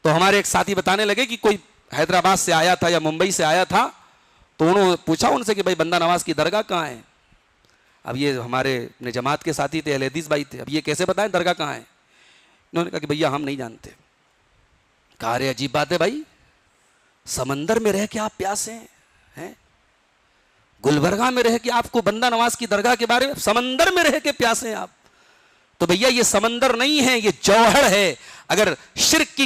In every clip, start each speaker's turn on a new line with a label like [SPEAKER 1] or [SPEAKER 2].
[SPEAKER 1] تو ہمارے ایک ساتھی بتانے لگے کہ کوئی حیدرآباد سے آیا تھا یا ممبئی سے آیا تھا، تو انہوں نے پوچھا ان سے کہ بھائی بندہ نواز کی درگاہ کہاں ہے؟ اب یہ ہمارے اپنے جماعت کے ساتھی تھے، اہل حدیث بھائی تھے، اب یہ کیسے بتائیں درگاہ کہاں ہے؟ انہوں نے کہا کہ بھیا ہم نہیں جانتے۔ کہا ارے عجیب بات ہے بھائی، سمندر میں رہ کے آپ پیاسے ہیں، گلبرگہ میں رہ کے آپ کو بندہ نواز کی درگاہ کے بارے میں، سمندر میں رہ کے پیاسے ہیں آپ؟ تو بھیا یہ سمندر نہیں ہے، یہ جوہر ہے۔ اگر شرک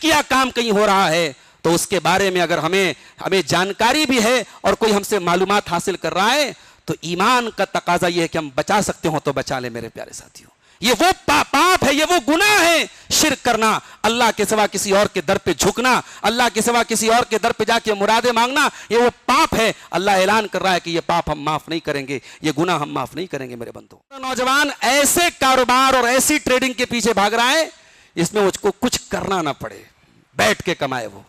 [SPEAKER 1] کیا کام کہیں ہو رہا ہے تو اس کے بارے میں اگر ہمیں جانکاری بھی ہے اور کوئی ہم سے معلومات حاصل کر رہا ہے تو ایمان کا تقاضا یہ ہے کہ ہم بچا سکتے ہوں تو بچا لیں میرے پیارے ساتھیوں۔ یہ وہ پاپ ہے، یہ وہ گناہ ہے، شرک کرنا، اللہ کے سوا کسی اور کے در پہ جھکنا، اللہ کے سوا کسی اور کے در پہ جا کے مرادیں مانگنا، یہ وہ پاپ ہے۔ اللہ اعلان کر رہا ہے کہ یہ پاپ ہم معاف نہیں کریں گے، یہ گناہ ہم معاف نہیں کریں گے میرے بندو۔ نوجوان ایسے کاروبار اور ایسی ٹریڈنگ کے پیچھے بھاگ رہا ہے جس میں مجھ کو کچھ کرنا نہ پڑے، بیٹھ کے کمائے وہ،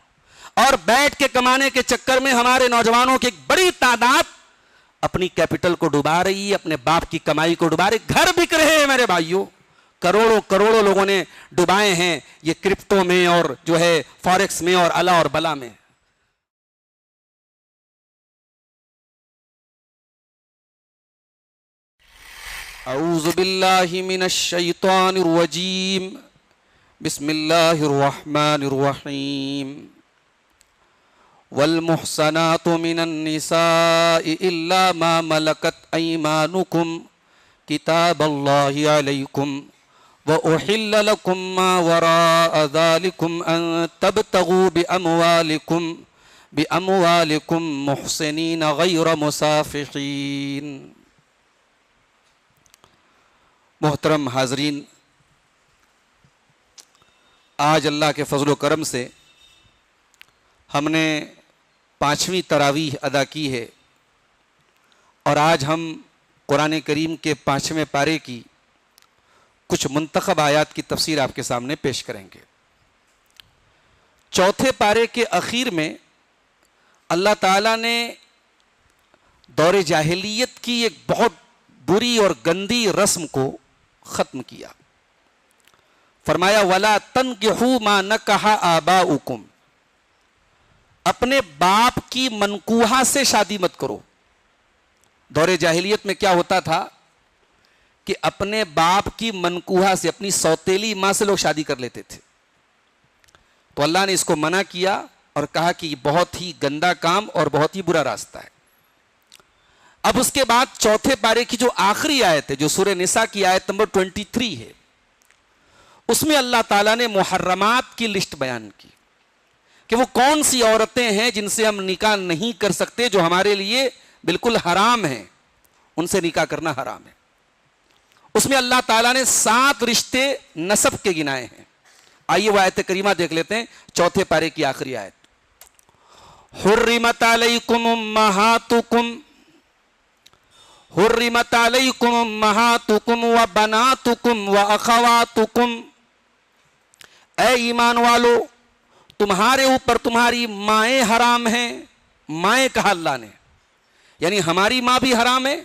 [SPEAKER 1] اور بیٹھ کے کمانے کے چکر میں ہمارے نوجوانوں کی ایک بڑی تعداد اپنی کیپٹل کو ڈوبا رہی ہے، اپنے باپ کی کمائی کو ڈوبا رہی، گھر بک رہے ہیں میرے بھائیوں، کروڑوں لوگوں نے ڈوبائے ہیں یہ کرپٹو میں اور جو ہے فوریکس میں اور الا اور بلا میں۔ اعوذ باللہ من الشیطان الرجیم، بسم اللہ الرحمن الرحیم۔ والمحصنات من النساء الا ما ملكت ايمانكم كتاب الله عليكم وأحل لكم ما وراء ذلكم أن تبتغوا بأموالكم محسنين غير مسافحين۔ محترم حاضرین، آج اللہ کے فضل و کرم سے ہم نے 5ویں تراویح ادا کی ہے، اور آج ہم قرآن کریم کے 5ویں پارے کی کچھ منتخب آیات کی تفسیر آپ کے سامنے پیش کریں گے۔ 4تھے پارے کے اخیر میں اللہ تعالیٰ نے دور جاہلیت کی ایک بہت بری اور گندی رسم کو ختم کیا۔ فرمایا وَلَا تَنْكِحُوا مَا نَكَحَ آبَاؤُكُمْ، اپنے باپ کی منکوحہ سے شادی مت کرو۔ دور جاہلیت میں کیا ہوتا تھا کہ اپنے باپ کی منکوحہ سے، اپنی سوتیلی ماں سے لوگ شادی کر لیتے تھے، تو اللہ نے اس کو منع کیا اور کہا کہ یہ بہت ہی گندا کام اور بہت ہی برا راستہ ہے۔ اب اس کے بعد 4تھے پارے کی جو آخری آیت ہے، جو سورہ نساء کی آیت نمبر 23 ہے، اس میں اللہ تعالیٰ نے محرمات کی لسٹ بیان کی کہ وہ کون سی عورتیں ہیں جن سے ہم نکاح نہیں کر سکتے، جو ہمارے لیے بالکل حرام ہیں، ان سے نکاح کرنا حرام ہے۔ اس میں اللہ تعالیٰ نے 7 رشتے نسب کے گنائے ہیں۔ آئیے وہ آیت کریمہ دیکھ لیتے ہیں، 4تھے پارے کی آخری آیت۔ حرمت علیکم امہاتکم، حرمت علیکم امہاتکم و بناتکم و اخواتکم، اے ایمان والو تمہارے اوپر تمہاری مائیں حرام ہیں۔ مائیں کہا اللہ نے، یعنی ہماری ماں بھی حرام ہے،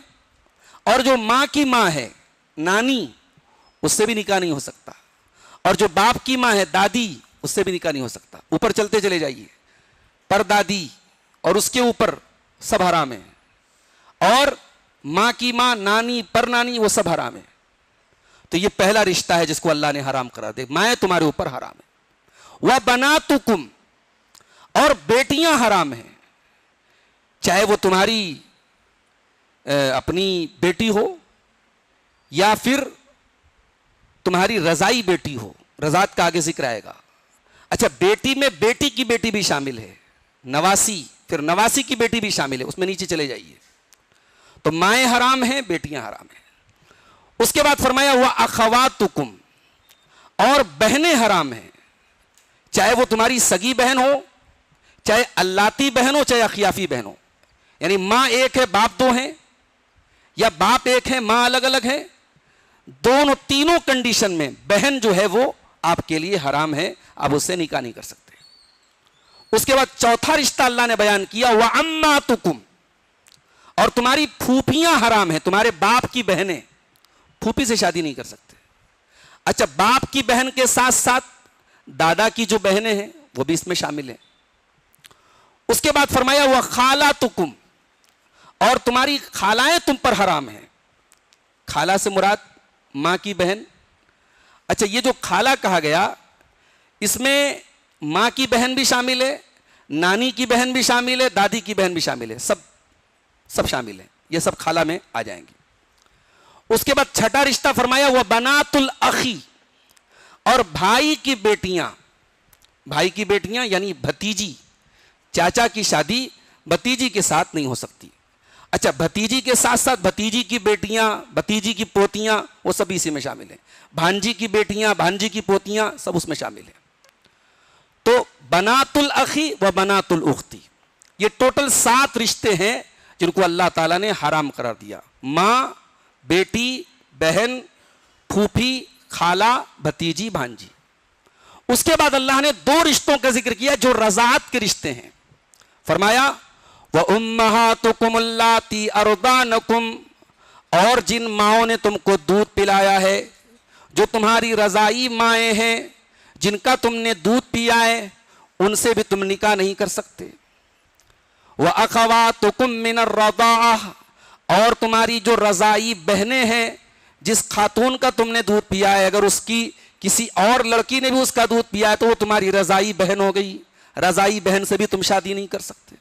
[SPEAKER 1] اور جو ماں کی ماں ہے نانی، اس سے بھی نکاح نہیں ہو سکتا، اور جو باپ کی ماں ہے دادی، اس سے بھی نکاح نہیں ہو سکتا۔ اوپر چلتے چلے جائیے، پر دادی اور اس کے اوپر سب حرام ہیں، اور ماں کی ماں، نانی، پر نانی، وہ سب حرام ہیں۔ تو یہ پہلا رشتہ ہے جس کو اللہ نے حرام کرا دے، مائیں تمہارے اوپر حرام ہے۔ وَبَنَاتُكُمْ، اور بیٹیاں حرام ہیں، چاہے وہ تمہاری اپنی بیٹی ہو یا پھر تمہاری رضائی بیٹی ہو، رضاعت کا آگے ذکر آئے گا۔ اچھا، بیٹی میں بیٹی کی بیٹی بھی شامل ہے، نواسی، پھر نواسی کی بیٹی بھی شامل ہے، اس میں نیچے چلے جائیے۔ تو مائیں حرام ہیں، بیٹیاں حرام ہیں۔ اس کے بعد فرمایا وَأَخَوَاتُكُمْ، اور بہنیں حرام ہیں، چاہے وہ تمہاری سگی بہن ہو، چاہے اللاتی بہن ہو، چاہے اخیافی بہن ہو، یعنی ماں ایک ہے باپ 2 ہیں، یا باپ ایک ہے ماں الگ الگ ہے، تینوں کنڈیشن میں بہن جو ہے وہ آپ کے لیے حرام ہے، آپ اس سے نکاح نہیں کر سکتے۔ اس کے بعد 4تھا رشتہ اللہ نے بیان کیا وَعَمَّاتُكُمْ، اور تمہاری پھوپھیاں حرام ہیں، تمہارے باپ کی بہنیں، پھوپھی سے شادی نہیں کر سکتے۔ اچھا، باپ کی بہن کے ساتھ ساتھ دادا کی جو بہنیں ہیں وہ بھی اس میں شامل ہیں. اس کے بعد فرمایا وہ خالاتکم، اور تمہاری خالائیں تم پر حرام ہیں. خالہ سے مراد ماں کی بہن. اچھا یہ جو خالہ کہا گیا اس میں ماں کی بہن بھی شامل ہے، نانی کی بہن بھی شامل ہے، دادی کی بہن بھی شامل ہے، سب شامل ہیں، یہ سب خالہ میں آ جائیں گی. اس کے بعد چھٹا رشتہ فرمایا وہ بنات الاخی، اور بھائی کی بیٹیاں. بھائی کی بیٹیاں یعنی بھتیجی. چاچا کی شادی بھتیجی کے ساتھ نہیں ہو سکتی. اچھا بھتیجی کے ساتھ ساتھ بھتیجی کی بیٹیاں، بھتیجی کی پوتیاں وہ سب اسی میں شامل ہیں. بھانجی کی بیٹیاں، بھانجی کی پوتیاں سب اس میں شامل ہیں. تو بنات الاخی و بنات الاختی، یہ ٹوٹل 7 رشتے ہیں جن کو اللہ تعالیٰ نے حرام قرار دیا. ماں، بیٹی، بہن، پھوپھی، خالہ، بھتیجی، بھانجی. اس کے بعد اللہ نے 2 رشتوں کا ذکر کیا جو رضاعت کے رشتے ہیں. فرمایا وَأُمَّهَاتُكُمُ اللَّاتِي أَرْضَعْنَكُمْ، اور جن ماؤں نے تم کو دودھ پلایا ہے، جو تمہاری رضائی مائیں ہیں، جن کا تم نے دودھ پیا ہے، ان سے بھی تم نکاح نہیں کر سکتے. وَأَخَوَاتُكُمْ مِنَ الرَّضَاعَةِ، اور تمہاری جو رضائی بہنیں ہیں، جس خاتون کا تم نے دودھ پیا ہے، اگر اس کی کسی اور لڑکی نے بھی اس کا دودھ پیا ہے تو وہ تمہاری رضائی بہن ہو گئی. رضائی بہن سے بھی تم شادی نہیں کر سکتے.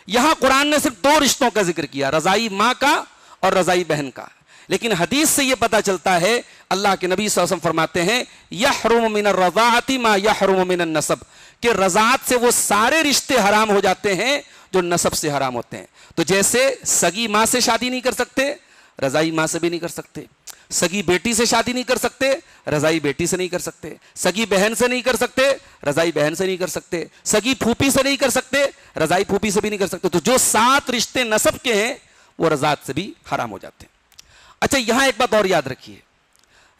[SPEAKER 1] یہاں قرآن نے صرف 2 رشتوں کا ذکر کیا، رضائی ماں کا اور رضائی بہن کا. لیکن حدیث سے یہ پتا چلتا ہے، اللہ کے نبی صلی اللہ علیہ وسلم فرماتے ہیں یحرم من الرضاعۃ ما یحرم من النسب، کہ رضاعت سے وہ سارے رشتے حرام ہو جاتے ہیں جو نسب سے حرام ہوتے ہیں. تو جیسے سگی ماں سے شادی نہیں کر سکتے، رضائی ماں سے بھی نہیں کر سکتے. سگی بیٹی سے شادی نہیں کر سکتے، رضائی بیٹی سے نہیں کر سکتے. سگی بہن سے نہیں کر سکتے، رضائی بہن سے نہیں کر سکتے. سگی پھوپھی سے نہیں کر سکتے، رضائی پھوپھی سے بھی نہیں کر سکتے. تو جو 7 رشتے نسب کے ہیں وہ رضاعت سے بھی حرام ہو جاتے ہیں. اچھا یہاں ایک بات اور یاد رکھیے،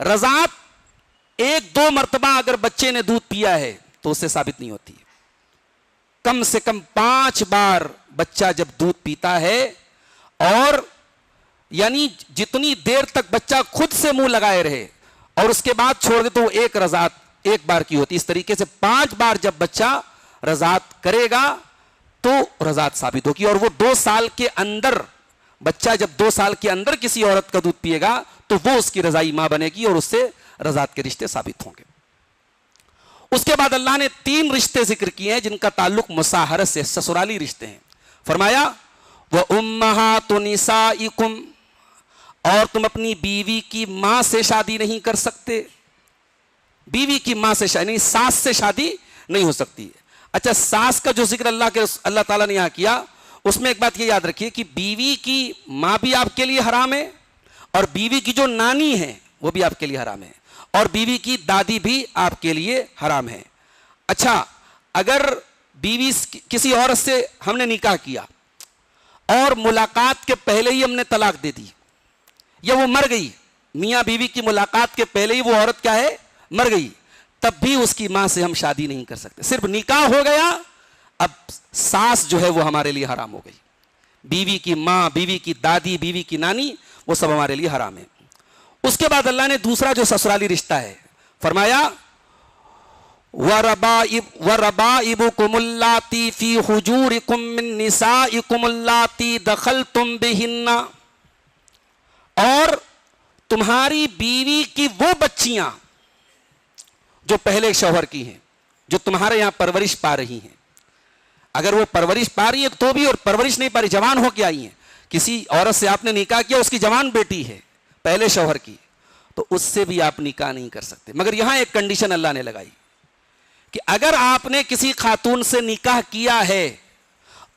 [SPEAKER 1] رضاعت 1-2 مرتبہ اگر بچے نے دودھ پیا ہے تو اس سے ثابت نہیں ہوتی ہے. کم سے کم 5 بار بچہ جب دودھ پیتا ہے، اور یعنی جتنی دیر تک بچہ خود سے منہ لگائے رہے اور اس کے بعد چھوڑ دے تو وہ ایک رضاعت 1 بار کی ہوتی. اس طریقے سے 5 بار جب بچہ رضاعت کرے گا تو رضاعت ثابت ہوگی. اور وہ 2 سال کے اندر، بچہ جب 2 سال کے اندر کسی عورت کا دودھ پیے گا تو وہ اس کی رضائی ماں بنے گی اور اس سے رضاعت کے رشتے ثابت ہوں گے. اس کے بعد اللہ نے 3 رشتے ذکر کیے ہیں جن کا تعلق مصاہرت سے، سسرالی رشتے ہیں. فرمایا وَأُمَّهَاتُ نِسَائِكُمْ، اور تم اپنی بیوی کی ماں سے شادی نہیں کر سکتے. بیوی کی ماں سے یعنی ساس سے شادی نہیں ہو سکتی. اچھا ساس کا جو ذکر اللہ تعالیٰ نے یہاں کیا، اس میں ایک بات یہ یاد رکھیے کہ بیوی کی ماں بھی آپ کے لیے حرام ہے، اور بیوی کی جو نانی ہے وہ بھی آپ کے لیے حرام ہے، اور بیوی کی دادی بھی آپ کے لیے حرام ہے. اچھا اگر بیوی کسی عورت سے ہم نے نکاح کیا اور ملاقات کے پہلے ہی ہم نے طلاق دے دی، یا وہ مر گئی، میاں بیوی کی ملاقات کے پہلے ہی وہ عورت کیا ہے، مر گئی، تب بھی اس کی ماں سے ہم شادی نہیں کر سکتے. صرف نکاح ہو گیا، اب ساس جو ہے وہ ہمارے لیے حرام ہو گئی. بیوی کی ماں، بیوی کی دادی، بیوی کی نانی وہ سب ہمارے لیے حرام ہے. اس کے بعد اللہ نے دوسرا جو سسرالی رشتہ ہے فرمایا وَرَبَائِبُكُمُ اللَّاتِي فِي حُجُورِكُم مِّن نِّسَائِكُمُ اللَّاتِي دَخَلْتُم بِهِنَّ، اور تمہاری بیوی کی وہ بچیاں جو پہلے شوہر کی ہیں، جو تمہارے یہاں پرورش پا رہی ہیں. اگر وہ پرورش پا رہی ہیں تو بھی، اور پرورش نہیں پا رہی، جوان ہو کے آئی ہیں، کسی عورت سے آپ نے نکاح کیا، اس کی جوان بیٹی ہے پہلے شوہر کی، تو اس سے بھی آپ نکاح نہیں کر سکتے. مگر یہاں ایک کنڈیشن اللہ نے لگائی کہ اگر آپ نے کسی خاتون سے نکاح کیا ہے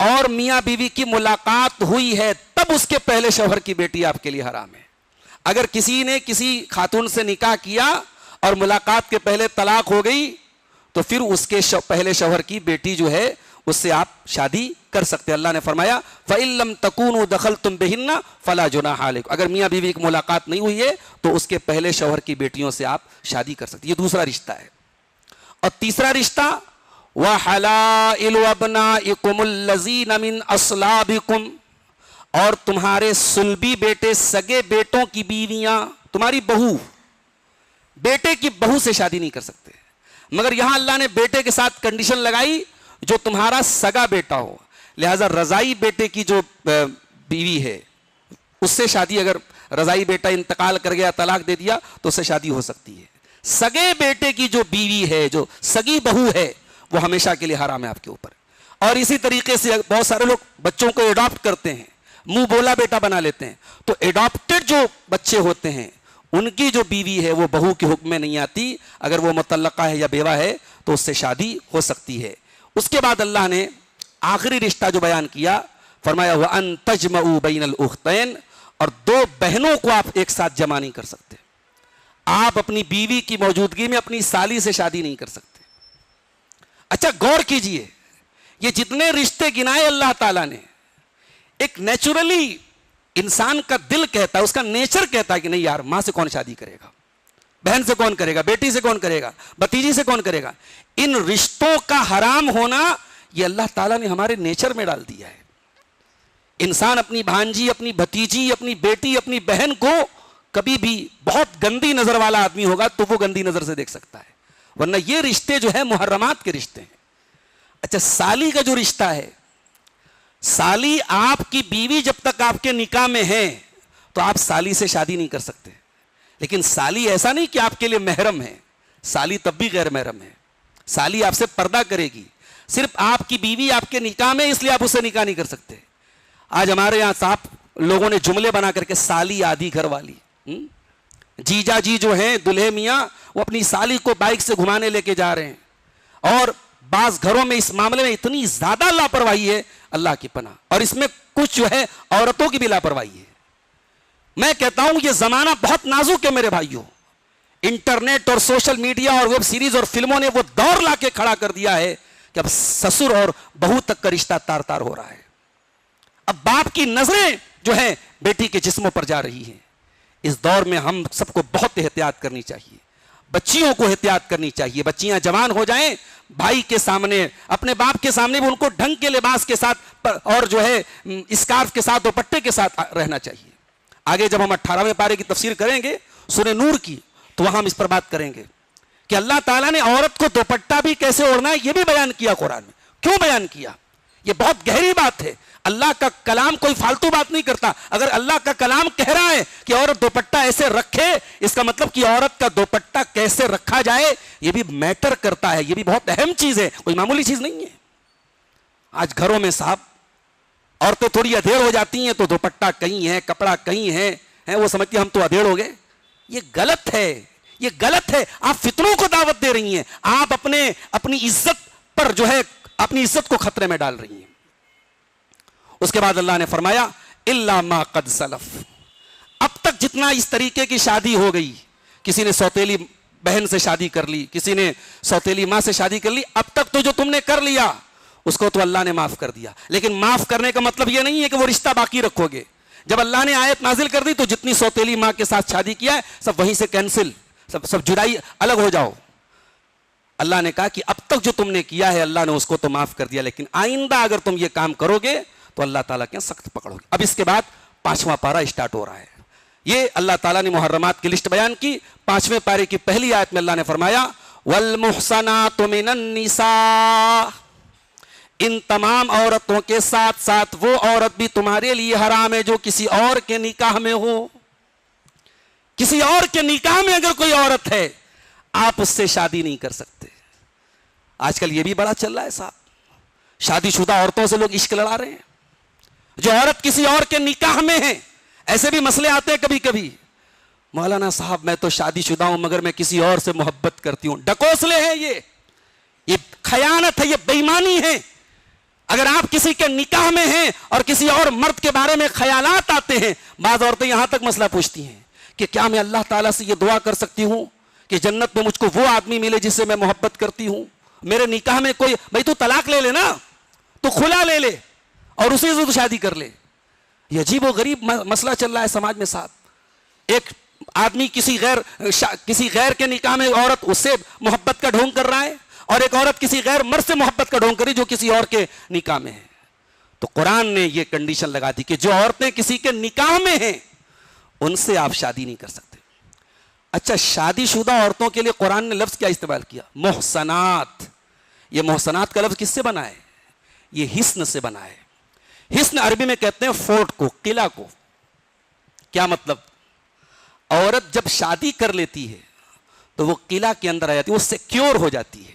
[SPEAKER 1] اور میاں بیوی کی ملاقات ہوئی ہے، تب اس کے پہلے شوہر کی بیٹی آپ کے لیے حرام ہے. اگر کسی نے کسی خاتون سے نکاح کیا اور ملاقات کے پہلے طلاق ہو گئی تو پھر اس کے پہلے شوہر کی بیٹی جو ہے اس سے آپ شادی کر سکتے. اللہ نے فرمایا فَإِن لَّمْ تَكُونُوا دَخَلْتُم بِهِنَّ فَلَا جُنَاحَ عَلَيْكُمْ، اگر میاں بیوی کی ملاقات نہیں ہوئی ہے تو اس کے پہلے شوہر کی بیٹیوں سے آپ شادی کر سکتے. یہ دوسرا رشتہ ہے. اور تیسرا رشتہ وَحَلَائِلُ أَبْنَائِكُمُ الَّذِينَ مِنْ أَصْلَابِكُمْ، اور تمہارے سلبی بیٹے، سگے بیٹوں کی بیویاں، تمہاری بہو، بیٹے کی بہو سے شادی نہیں کر سکتے. مگر یہاں اللہ نے بیٹے کے ساتھ کنڈیشن لگائی جو تمہارا سگا بیٹا ہو. لہذا رضائی بیٹے کی جو بیوی ہے اس سے شادی، اگر رضائی بیٹا انتقال کر گیا، طلاق دے دیا، تو اس سے شادی ہو سکتی ہے. سگے بیٹے کی جو بیوی ہے، جو سگی بہو ہے، وہ ہمیشہ کے لیے حرام ہے آپ کے اوپر. اور اسی طریقے سے بہت سارے لوگ بچوں کو ایڈاپٹ کرتے ہیں، منہ بولا بیٹا بنا لیتے ہیں. تو ایڈاپٹڈ جو بچے ہوتے ہیں ان کی جو بیوی ہے وہ بہو کے حکم میں نہیں آتی. اگر وہ مطلقہ ہے یا بیوہ ہے تو اس سے شادی ہو سکتی ہے. اس کے بعد اللہ نے آخری رشتہ جو بیان کیا، فرمایا وَأَن تَجْمَعُوا بَيْنَ الْأُخْتَيْنِ، اور دو بہنوں کو آپ ایک ساتھ جمع نہیں کر سکتے. آپ اپنی بیوی کی موجودگی میں اپنی سالی سے شادی نہیں کر سکتے. اچھا غور کیجئے، یہ جتنے رشتے گنائے اللہ تعالیٰ نے، ایک نیچرلی انسان کا دل کہتا ہے، اس کا نیچر کہتا ہے کہ نہیں یار، ماں سے کون شادی کرے گا، بہن سے کون کرے گا، بیٹی سے کون کرے گا، بھتیجی سے کون کرے گا. ان رشتوں کا حرام ہونا یہ اللہ تعالیٰ نے ہمارے نیچر میں ڈال دیا ہے. انسان اپنی بھانجی، اپنی بھتیجی، اپنی بیٹی، اپنی بہن کو کبھی بھی بہت گندی نظر والا آدمی ہوگا تو وہ گندی نظر سے دیکھ سکتا ہے، ورنہ یہ رشتے جو ہے محرمات کے رشتے ہیں. اچھا سالی کا جو رشتہ ہے، سالی آپ کی بیوی جب تک آپ کے نکاح میں ہے تو آپ سالی سے شادی نہیں کر سکتے. لیکن سالی ایسا نہیں کہ آپ کے لیے محرم ہے، سالی تب بھی غیر محرم ہے. سالی آپ سے پردہ کرے گی. صرف آپ کی بیوی آپ کے نکاح میں، اس لیے آپ اس سے نکاح نہیں کر سکتے. آج ہمارے یہاں صاحب لوگوں نے جملے بنا کر کے سالی آدھی گھر والی، جیجا جی جو ہیں دلہے میاں، وہ اپنی سالی کو بائک سے گھمانے لے کے جا رہے ہیں. اور بعض گھروں میں اس معاملے میں اتنی زیادہ لاپرواہی ہے، اللہ کی پناہ. اور اس میں کچھ جو ہے عورتوں کی بھی لاپرواہی ہے. میں کہتا ہوں یہ زمانہ بہت نازک ہے میرے بھائیوں. انٹرنیٹ اور سوشل میڈیا اور ویب سیریز اور فلموں نے وہ دور لا کے کھڑا کر دیا ہے کہ اب سسر اور بہو تک کا رشتہ تار تار ہو رہا ہے. اب باپ کی نظریں جو ہیں بیٹی کے جسموں پر جا رہی ہیں. اس دور میں ہم سب کو بہت احتیاط کرنی چاہیے. بچیوں کو احتیاط کرنی چاہیے. بچیاں جوان ہو جائیں، بھائی کے سامنے، اپنے باپ کے سامنے بھی ان کو ڈھنگ کے لباس کے ساتھ اور جو ہے اسکارف کے ساتھ، دوپٹے کے ساتھ رہنا چاہیے. آگے جب ہم 18ویں پارے کی تفسیر کریں گے سورہ نور کی، تو وہاں ہم اس پر بات کریں گے کہ اللہ تعالیٰ نے عورت کو دوپٹہ بھی کیسے اوڑھنا ہے یہ بھی بیان کیا قرآن میں. کیوں بیان کیا؟ یہ بہت گہری بات ہے. اللہ کا کلام کوئی فالتو بات نہیں کرتا. اگر اللہ کا کلام کہہ رہا ہے کہ عورت دوپٹہ ایسے رکھے، اس کا مطلب کہ عورت کا دوپٹہ کیسے رکھا جائے یہ بھی میٹر کرتا ہے. یہ بھی بہت اہم چیز ہے، کوئی معمولی چیز نہیں ہے. آج گھروں میں صاحب عورتیں تھوڑی ادھیڑ ہو جاتی ہیں تو دوپٹہ کہیں ہے، کپڑا کہیں ہے، وہ سمجھتی ہیں ہم تو ادھیڑ ہو گئے. یہ غلط ہے، یہ غلط ہے. آپ فتنوں کو دعوت دے رہی ہیں. آپ اپنی عزت پر جو ہے اپنی عزت کو خطرے میں ڈال رہی ہیں. اس کے بعد اللہ نے فرمایا الا ما قد سلف. اب تک جتنا اس طریقے کی شادی ہو گئی، کسی نے سوتیلی بہن سے شادی کر لی، کسی نے سوتیلی ماں سے شادی کر لی، اب تک تو جو تم نے کر لیا اس کو تو اللہ نے معاف کر دیا. لیکن معاف کرنے کا مطلب یہ نہیں ہے کہ وہ رشتہ باقی رکھو گے. جب اللہ نے آیت نازل کر دی تو جتنی سوتیلی ماں کے ساتھ شادی کیا ہے سب وہیں سے کینسل، سب جدائی، الگ ہو جاؤ. اللہ نے کہا کہ اب تک جو تم نے کیا ہے اللہ نے اس کو تو معاف کر دیا، لیکن آئندہ اگر تم یہ کام کرو گے تو اللہ تعالیٰ کے سخت پکڑو گے. اب اس کے بعد 5واں پارہ اسٹارٹ ہو رہا ہے. یہ اللہ تعالیٰ نے محرمات کی لسٹ بیان کی. 5ویں پارے کی پہلی آیت میں اللہ نے فرمایا والمحصنات من النساء، ان تمام عورتوں کے ساتھ ساتھ وہ عورت بھی تمہارے لیے حرام ہے جو کسی اور کے نکاح میں ہو. کسی اور کے نکاح میں اگر کوئی عورت ہے آپ اس سے شادی نہیں کر سکتے. آج کل یہ بھی بڑا چل رہا ہے صاحب، شادی شدہ عورتوں سے لوگ عشق لڑا رہے ہیں. جو عورت کسی اور کے نکاح میں ہے، ایسے بھی مسئلے آتے ہیں کبھی کبھی. مولانا صاحب میں تو شادی شدہ ہوں مگر میں کسی اور سے محبت کرتی ہوں. ڈکوسلے ہیں یہ خیانت ہے، یہ بے ایمانی ہے. اگر آپ کسی کے نکاح میں ہیں اور کسی اور مرد کے بارے میں خیالات آتے ہیں، بعض عورتیں یہاں تک مسئلہ پوچھتی ہیں کہ کیا میں اللہ تعالیٰ سے یہ دعا کر سکتی ہوں کہ جنت میں مجھ کو وہ آدمی ملے جس سے میں محبت کرتی ہوں. میرے نکاح میں کوئی، بھائی تو طلاق لے لے نا، تو خلا لے لے اور اسی سے تو شادی کر لے. یہ عجیب و غریب مسئلہ چل رہا ہے سماج میں صاحب. ایک آدمی کسی غیر کے نکاح میں عورت اس سے محبت کا ڈھونگ کر رہا ہے، اور ایک عورت کسی غیر مرد سے محبت کا ڈھونگ کری جو کسی اور کے نکاح میں ہے. تو قرآن نے یہ کنڈیشن لگا دی کہ جو عورتیں کسی کے نکاح میں ہیں ان سے آپ شادی نہیں کر سکتے. اچھا شادی شدہ عورتوں کے لیے قرآن نے لفظ کیا استعمال کیا؟ محسنات. یہ محسنات کا لفظ کس سے بنا ہے؟ یہ حسن سے بنا ہے. حسن عربی میں کہتے ہیں فورٹ کو, قلعہ کو. کیا مطلب؟ عورت جب شادی کر لیتی ہے تو وہ قلعہ کے اندر آ جاتی ہے, وہ سیکیور ہو جاتی ہے.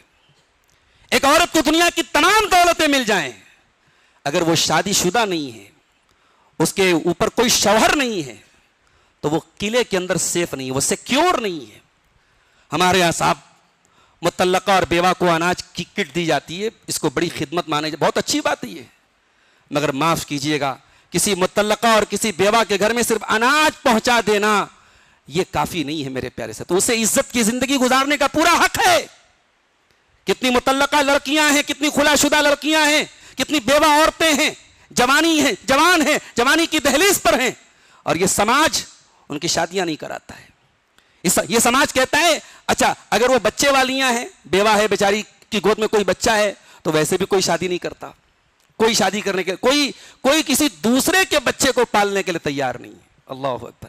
[SPEAKER 1] ایک عورت کو دنیا کی تمام دولتیں مل جائیں, اگر وہ شادی شدہ نہیں ہے, اس کے اوپر کوئی شوہر نہیں ہے, تو وہ قلعے کے اندر سیف نہیں ہے, وہ سیکیور نہیں ہے. ہمارے یہاں صاحب مطلقہ اور بیوہ کو اناج کی کٹ دی جاتی ہے, اس کو بڑی خدمت مانے جاتی ہے, بہت اچھی بات ہے یہ, مگر معاف کیجئے گا کسی مطلقہ اور کسی بیوہ کے گھر میں صرف اناج پہنچا دینا یہ کافی نہیں ہے میرے پیارے سے. تو اسے عزت کی زندگی گزارنے کا پورا حق ہے. کتنی مطلقہ لڑکیاں ہیں, کتنی خلا شدہ لڑکیاں ہیں, کتنی بیوہ عورتیں ہیں, جوانی ہیں, جوان ہیں, جوانی کی دہلیز پر ہیں, اور یہ سماج ان کی شادیاں نہیں کراتا ہے. یہ سماج کہتا ہے اچھا اگر وہ بچے والیاں ہیں, بیوہ ہے بیچاری کی گود میں کوئی بچہ ہے, تو ویسے بھی کوئی شادی نہیں کرتا, کوئی شادی کرنے کے کوئی کسی دوسرے کے بچے کو پالنے کے لیے تیار نہیں ہے. اللہ اکبر.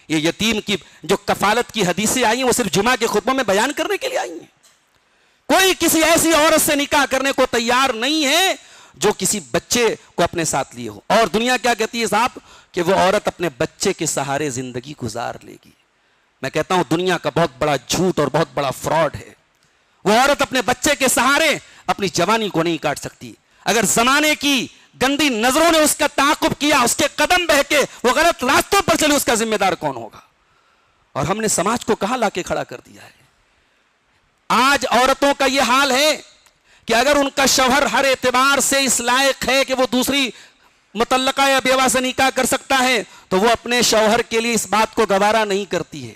[SPEAKER 1] یہ یتیم کی جو کفالت کی حدیثیں آئی ہیں وہ صرف جمعہ کے خطبوں میں بیان کرنے کے لیے آئی ہیں. کوئی کسی ایسی عورت سے نکاح کرنے کو تیار نہیں ہے جو کسی بچے کو اپنے ساتھ لیے ہو. اور دنیا کیا کہتی ہے صاحب کہ وہ عورت اپنے بچے کے سہارے زندگی گزار لے گی. میں کہتا ہوں دنیا کا بہت بڑا جھوٹ اور بہت بڑا فراڈ ہے. وہ عورت اپنے بچے کے سہارے اپنی جوانی کو نہیں کاٹ سکتی. اگر زمانے کی گندی نظروں نے اس کا تعاقب کیا, اس کے قدم بہکے, وہ غلط راستوں پر چلے, اس کا ذمہ دار کون ہوگا؟ اور ہم نے سماج کو کہاں لا کے کھڑا کر دیا ہے. آج عورتوں کا یہ حال ہے کہ اگر ان کا شوہر ہر اعتبار سے اس لائق ہے کہ وہ دوسری مطلقہ یا بیوہ سے نکاح کر سکتا ہے, تو وہ اپنے شوہر کے لیے اس بات کو گوارا نہیں کرتی ہے.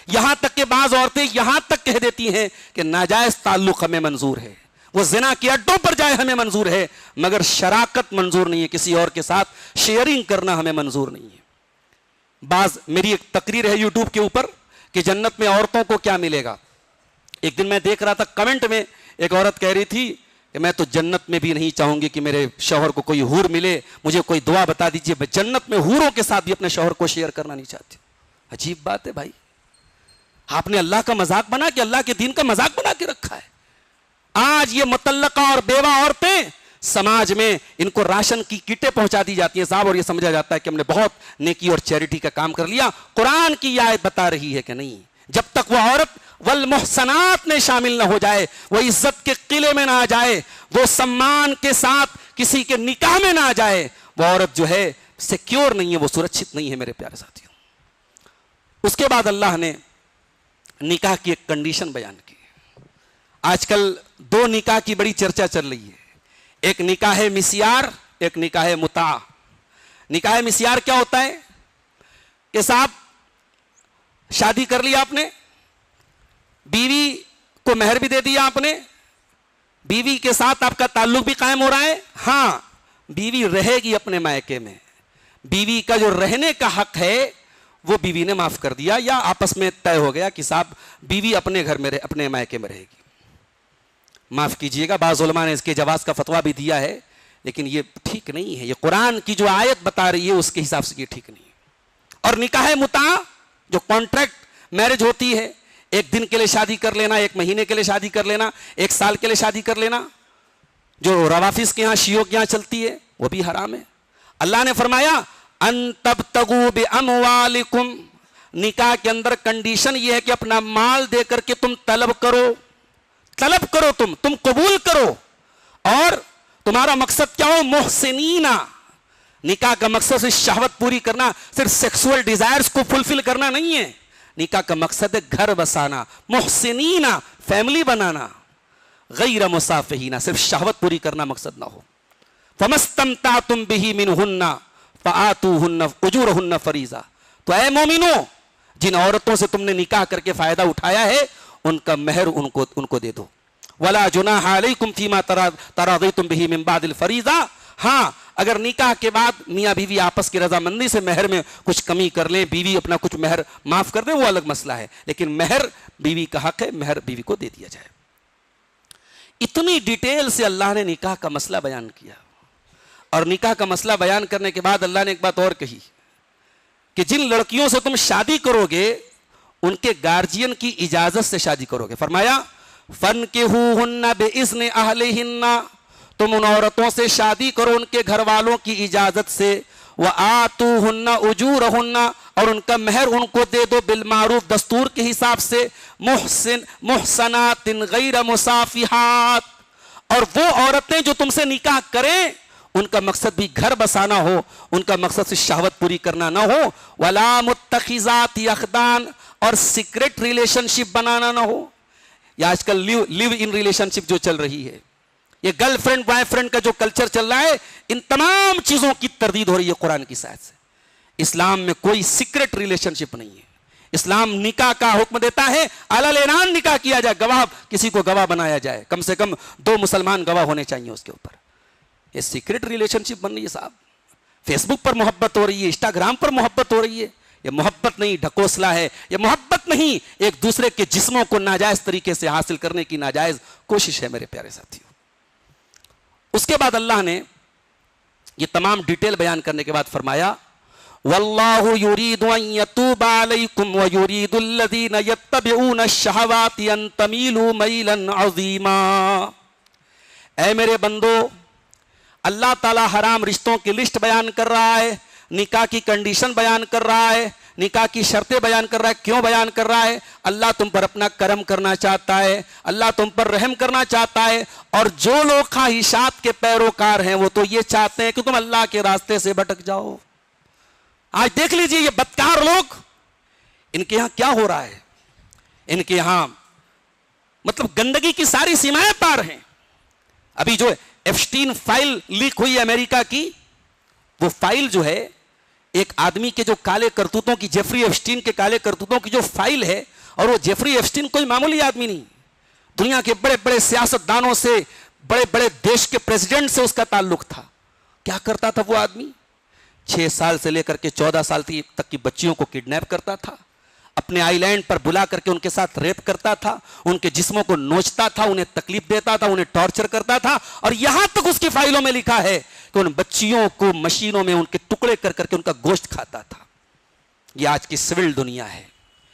[SPEAKER 1] یہاں تک کہ بعض عورتیں یہاں تک کہہ دیتی ہیں کہ ناجائز تعلق ہمیں منظور ہے, وہ زنا کے اڈوں پر جائے ہمیں منظور ہے, مگر شراکت منظور نہیں ہے, کسی اور کے ساتھ شیئرنگ کرنا ہمیں منظور نہیں ہے. میری ایک تقریر ہے یوٹیوب کے اوپر کہ جنت میں عورتوں کو کیا ملے گا. ایک دن میں دیکھ رہا تھا کمنٹ میں ایک عورت کہہ رہی تھی کہ میں تو جنت میں بھی نہیں چاہوں گی کہ میرے شوہر کو کوئی حور ملے, مجھے کوئی دعا بتا دیجئے, میں جنت میں حوروں کے ساتھ بھی اپنے شوہر کو شیئر کرنا نہیں چاہتی. عجیب بات ہے بھائی, آپ نے اللہ کا مذاق بنا کے, اللہ کے دین کا مذاق بنا کے رکھا ہے. آج یہ مطلقہ اور بیوہ عورتیں سماج میں ان کو راشن کی کٹیں پہنچا دی جاتی ہیں صاحب, اور یہ سمجھا جاتا ہے کہ ہم نے بہت نیکی اور چیریٹی کا کام کر لیا. قرآن کی یہ آیت بتا رہی ہے کہ نہیں, جب تک وہ عورت والمحسنات میں شامل نہ ہو جائے, وہ عزت کے قلعے میں نہ آ جائے, وہ سمان کے ساتھ کسی کے نکاح میں نہ آ جائے, وہ عورت جو ہے سیکیور نہیں ہے, وہ سرکشت نہیں ہے میرے پیارے ساتھیوں. اس کے بعد اللہ نے نکاح کی ایک کنڈیشن بیان کی. آج کل دو نکاح کی بڑی چرچا چل رہی ہے, ایک نکاح مسیار, ایک نکاح متاع. نکاح مسیار کیا ہوتا ہے کہ صاحب شادی کر لی آپ نے, بیوی کو مہر بھی دے دیا آپ نے, بیوی کے ساتھ آپ کا تعلق بھی قائم ہو رہا ہے. ہاں بیوی رہے گی اپنے مائکے میں, بیوی کا جو رہنے کا حق ہے وہ بیوی نے معاف کر دیا, یا آپس میں طے ہو گیا کہ صاحب بیوی اپنے گھر میں اپنے مائکے میں رہے گی. معاف کیجئے گا بعض علماء نے اس کے جواز کا فتویٰ بھی دیا ہے, لیکن یہ ٹھیک نہیں ہے. یہ قرآن کی جو آیت بتا رہی ہے اس کے حساب سے یہ ٹھیک نہیں ہے. اور نکاح متاع جو کانٹریکٹ میرج ہوتی ہے, ایک دن کے لیے شادی کر لینا, ایک مہینے کے لیے شادی کر لینا, ایک سال کے لیے شادی کر لینا, جو روافظ کے ہاں شیعوں کے ہاں چلتی ہے, وہ بھی حرام ہے. اللہ نے فرمایا ان تبتغوا باموالکم, نکاح کے اندر کنڈیشن یہ ہے کہ اپنا مال دے کر کے تم طلب کرو, تم قبول کرو, اور تمہارا مقصد کیا ہو؟ محسنینا. نکاح کا مقصد صرف شہوت پوری کرنا, صرف سیکسول ڈیزائرز کو فلفل کرنا نہیں ہے. نکاح کا مقصد ہے گھر بسانا, محسنینا, فیملی بنانا, غیر مسافہینا, صرف شہوت پوری کرنا مقصد نہ ہو. فمستمتعتم بہ منہن فآتوہن اجورہن فریضہ. تو اے مومنو, جن عورتوں سے تم نے نکاح کر کے فائدہ اٹھایا ہے ان کا مہر ان کو دے دو. ولا جناح علیکم فیما تراضیتم بہ من بعد الفریضہ. ہاں اگر نکاح کے بعد میاں بیوی آپس کی رضامندی سے مہر میں کچھ کمی کر لیں, بیوی اپنا کچھ مہر معاف کر دے, وہ الگ مسئلہ ہے, لیکن مہر بیوی کا حق ہے, مہر بیوی کو دے دیا جائے. اتنی ڈیٹیل سے اللہ نے نکاح کا مسئلہ بیان کیا, اور نکاح کا مسئلہ بیان کرنے کے بعد اللہ نے ایک بات اور کہی کہ جن لڑکیوں سے تم شادی کرو گے ان کے گارجین کی اجازت سے شادی کرو گے. فرمایا فَانْكِحُوهُنَّ بِإِذْنِ أَهْلِهِنَّ, تم ان عورتوں سے شادی کرو ان کے گھر والوں کی اجازت سے. وَآتُوهُنَّ أُجُورَهُنَّ, اور ان کا مہر ان کو دے دو بالمعروف, دستور کے حساب سے. محسنات غیر مصافحات, اور وہ عورتیں جو تم سے نکاح کریں ان کا مقصد بھی گھر بسانا ہو, ان کا مقصد سے شہوت پوری کرنا نہ ہو. وَلَا مُتَّخِذَاتِ أَخْدَانٍ, اور سیکرٹ ریلیشن شپ بنانا نہ ہو. یہ آج کل لیو ان ریلیشن شپ جو چل رہی ہے, یہ گرل فرینڈ بوائے فرینڈ کا جو کلچر چل رہا ہے, ان تمام چیزوں کی تردید ہو رہی ہے قرآن کی سائد سے. اسلام میں کوئی سیکرٹ ریلیشن شپ نہیں ہے. اسلام نکاح کا حکم دیتا ہے, علی اعلان نکاح کیا جائے, گواہ کسی کو گواہ بنایا جائے, کم سے کم 2 مسلمان گواہ ہونے چاہیے اس کے اوپر. یہ سیکرٹ ریلیشن شپ بن رہی ہے صاحب. فیس بک پر محبت ہو رہی ہے, انسٹاگرام پر محبت ہو رہی ہے. یہ محبت نہیں, ڈھکوسلا ہے. یہ محبت نہیں, ایک دوسرے کے جسموں کو ناجائز طریقے سے حاصل کرنے کی ناجائز کوشش ہے میرے پیارے ساتھیوں. اس کے بعد اللہ نے یہ تمام ڈیٹیل بیان کرنے کے بعد فرمایا واللہ یرید ان یتوب علیکم ویرید الذین یتبعون الشہوات ان تمیلوا میلا عظیما. اے میرے بندو, اللہ تعالیٰ حرام رشتوں کی لسٹ بیان کر رہا ہے, نکاح کی کنڈیشن بیان کر رہا ہے, نکاح کی شرطیں بیان کر رہا ہے. کیوں بیان کر رہا ہے؟ اللہ تم پر اپنا کرم کرنا چاہتا ہے, اللہ تم پر رحم کرنا چاہتا ہے. اور جو لوگ خواہشات کے پیروکار ہیں وہ تو یہ چاہتے ہیں کہ تم اللہ کے راستے سے بھٹک جاؤ. آج دیکھ لیجئے یہ بدکار لوگ, ان کے یہاں کیا ہو رہا ہے. ان کے یہاں مطلب گندگی کی ساری سیمائیں پار ہیں. ابھی جو ایپسٹین فائل لیک ہوئی امریکہ کی, وہ فائل جو ہے ایک آدمی کے جو کالے کرتوتوں کی, جیفری ایپسٹین کے کالے کرتوتوں کی جو فائل ہے, اور وہ جیفری ایپسٹین کوئی معمولی آدمی نہیں, دنیا کے بڑے بڑے سیاستدانوں سے, بڑے بڑے دیش کے پریزیڈنٹ سے اس کا تعلق تھا. کیا کرتا تھا وہ آدمی؟ 6 سال سے لے کر کے 14 سال تک کی بچیوں کو کڈنیپ کرتا تھا, اپنے آئی لینڈ پر بلا کر کے ان کے ساتھ ریپ کرتا تھا, ان کے جسموں کو نوچتا تھا, انہیں تکلیف دیتا تھا, انہیں ٹارچر کرتا تھا. اور یہاں تک اس کی فائلوں میں لکھا ہے کہ ان بچیوں کو مشینوں میں ان کے ٹکڑے کر کر کے ان کا گوشت کھاتا تھا. یہ آج کی سول دنیا ہے,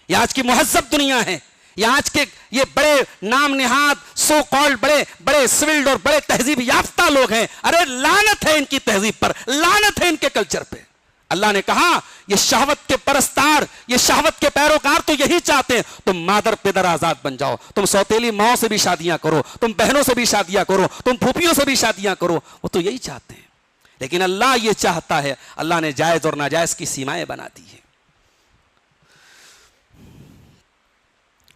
[SPEAKER 1] یہ آج کی مہذب دنیا ہے, یہ آج کے یہ بڑے نام نہاد سو کالڈ بڑے بڑے سولڈ اور بڑے تہذیب یافتہ لوگ ہیں. ارے لعنت ہے ان کی تہذیب پر, لعنت ہے ان کے کلچر پہ. اللہ نے کہا یہ شہوت کے پرستار, یہ شہوت کے پیروکار تو یہی چاہتے ہیں تم مادر پیدر آزاد بن جاؤ, تم سوتیلی ماؤں سے بھی شادیاں کرو, تم بہنوں سے بھی شادیاں کرو, تم پھوپھیوں سے بھی شادیاں کرو. وہ تو یہی چاہتے ہیں. لیکن اللہ یہ چاہتا ہے, اللہ نے جائز اور ناجائز کی سیمائیں بنا دی ہیں.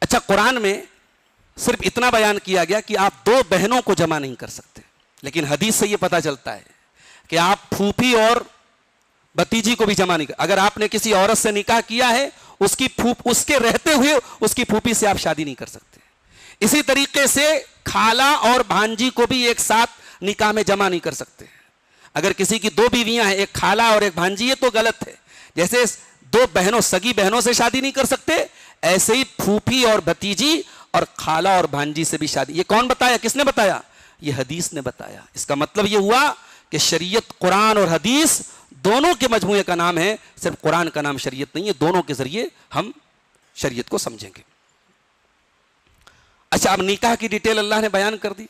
[SPEAKER 1] اچھا, قرآن میں صرف اتنا بیان کیا گیا کہ آپ 2 بہنوں کو جمع نہیں کر سکتے, لیکن حدیث سے یہ پتا چلتا ہے کہ آپ پھوپھی اور بتیجی کو بھی جمع نہیں کر. اگر آپ نے کسی عورت سے نکاح کیا ہے, اس کے رہتے ہوئے اس کی پھوپھی سے آپ شادی نہیں کر سکتے. اسی طریقے سے خالہ اور بھانجی کو بھی ایک ساتھ نکاح میں جمع نہیں کر سکتے. اگر کسی کی 2 بیویاں ہیں, ایک خالہ اور ایک بھانجی ہے, تو غلط ہے. جیسے 2 بہنوں, سگی بہنوں سے شادی نہیں کر سکتے, ایسے ہی پھوپھی اور بھتیجی اور خالہ اور بھانجی سے بھی شادی. یہ کون بتایا, کس نے بتایا؟ یہ حدیث نے بتایا. اس کا مطلب یہ ہوا کہ شریعت, قرآن اور حدیث دونوں کے مجموعے کا نام ہے, صرف قرآن کا نام شریعت نہیں ہے. دونوں کے ذریعے ہم شریعت کو سمجھیں گے. اچھا, اب نکاح کی ڈیٹیل اللہ نے بیان کر دی.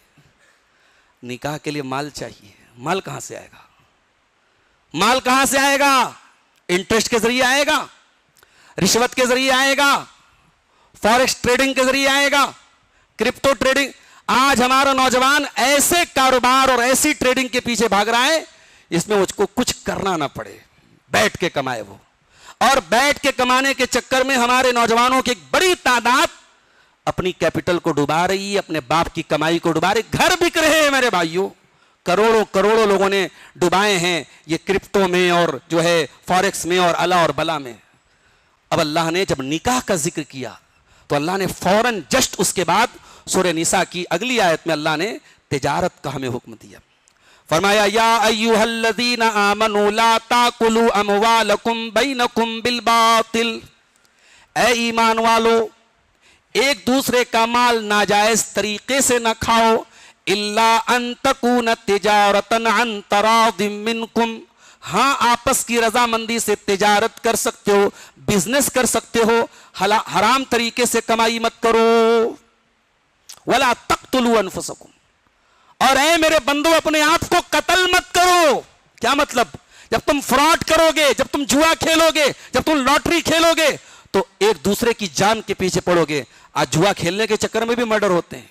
[SPEAKER 1] نکاح کے لیے مال چاہیے. مال کہاں سے آئے گا؟ مال کہاں سے آئے گا؟ انٹرسٹ کے ذریعے آئے گا, رشوت کے ذریعے آئے گا, فوریکس ٹریڈنگ کے ذریعے آئے گا, کرپٹو ٹریڈنگ. آج ہمارا نوجوان ایسے کاروبار اور ایسی ٹریڈنگ کے پیچھے بھاگ رہا ہے اس میں اس کو کچھ کرنا نہ پڑے, بیٹھ کے کمائے وہ. اور بیٹھ کے کمانے کے چکر میں ہمارے نوجوانوں کی ایک بڑی تعداد اپنی کیپٹل کو ڈوبا رہی ہے, اپنے باپ کی کمائی کو ڈوبا رہی. گھر بک رہے ہیں میرے بھائیوں, کروڑوں کروڑوں لوگوں نے ڈوبائے ہیں یہ کرپٹو میں اور جو ہے فوریکس میں اور الا اور بلا میں. اب اللہ نے جب نکاح کا ذکر کیا تو اللہ نے فوراً جسٹ اس کے بعد سورہ نساء کی اگلی آیت میں اللہ نے تجارت کا ہمیں حکم دیا. فرمایا یا ایھا الذین آمنوا لا تاکلوا اموالکم بینکم بالباطل. اے ایمان والو, ایک دوسرے کا مال ناجائز طریقے سے نہ کھاؤ. الا ان تکون تجارتا عن تراض منکم, ہاں آپس کی رضامندی سے تجارت کر سکتے ہو, بزنس کر سکتے ہو, حرام طریقے سے کمائی مت کرو. وَلَا تَقْتُلُوا أَنفُسَكُمْ, اور اے میرے بندو اپنے آپ کو قتل مت کرو. کیا مطلب؟ جب تم فراڈ کرو گے, جب تم جوا کھیلو گے, جب تم لاٹری کھیلو گے تو ایک دوسرے کی جان کے پیچھے پڑو گے. آج جوا کھیلنے کے چکر میں بھی مرڈر ہوتے ہیں,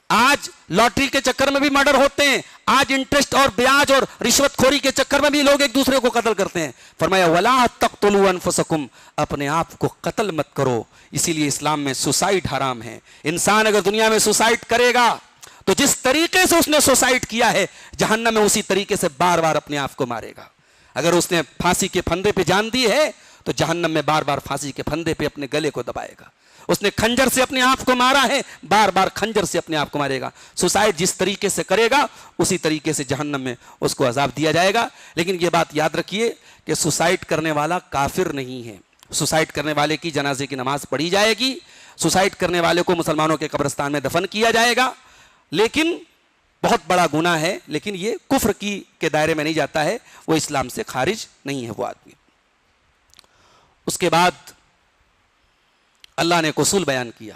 [SPEAKER 1] آج لاٹری کے چکر میں بھی مرڈر ہوتے ہیں, آج انٹرسٹ اور بیاج اور رشوت خوری کے چکر میں بھی لوگ ایک دوسرے کو قتل کرتے ہیں. فرمایا وَلَا تَقْتُلُوا أَنفُسَكُمْ, اپنے آپ کو قتل مت کرو. اسی لیے اسلام میں سوسائڈ حرام ہے. انسان اگر دنیا میں سوسائڈ کرے گا تو جس طریقے سے اس نے سوسائڈ کیا ہے جہنم میں اسی طریقے سے بار بار اپنے آپ کو مارے گا. اگر اس نے پھانسی کے پھندے پہ جان دی ہے تو جہنم میں بار بار پھانسی کے پھندے پہ اپنے گلے کو دبائے گا. اس نے کھنجر سے اپنے آپ کو مارا ہے, بار بار کھنجر سے اپنے آپ کو مارے گا. سوسائڈ جس طریقے سے کرے گا اسی طریقے سے جہنم میں اس کو عذاب دیا جائے گا. لیکن یہ بات یاد رکھیے کہ سوسائڈ کرنے والا کافر نہیں ہے. سوسائڈ کرنے والے کی جنازے کی نماز پڑھی جائے گی, سوسائڈ کرنے والے کو مسلمانوں کے قبرستان میں دفن کیا جائے گا, لیکن بہت بڑا گناہ ہے. لیکن یہ کفر کے دائرے میں نہیں جاتا ہے, وہ اسلام سے خارج نہیں ہے وہ آدمی. اس کے بعد اللہ نے ایک اصول بیان کیا.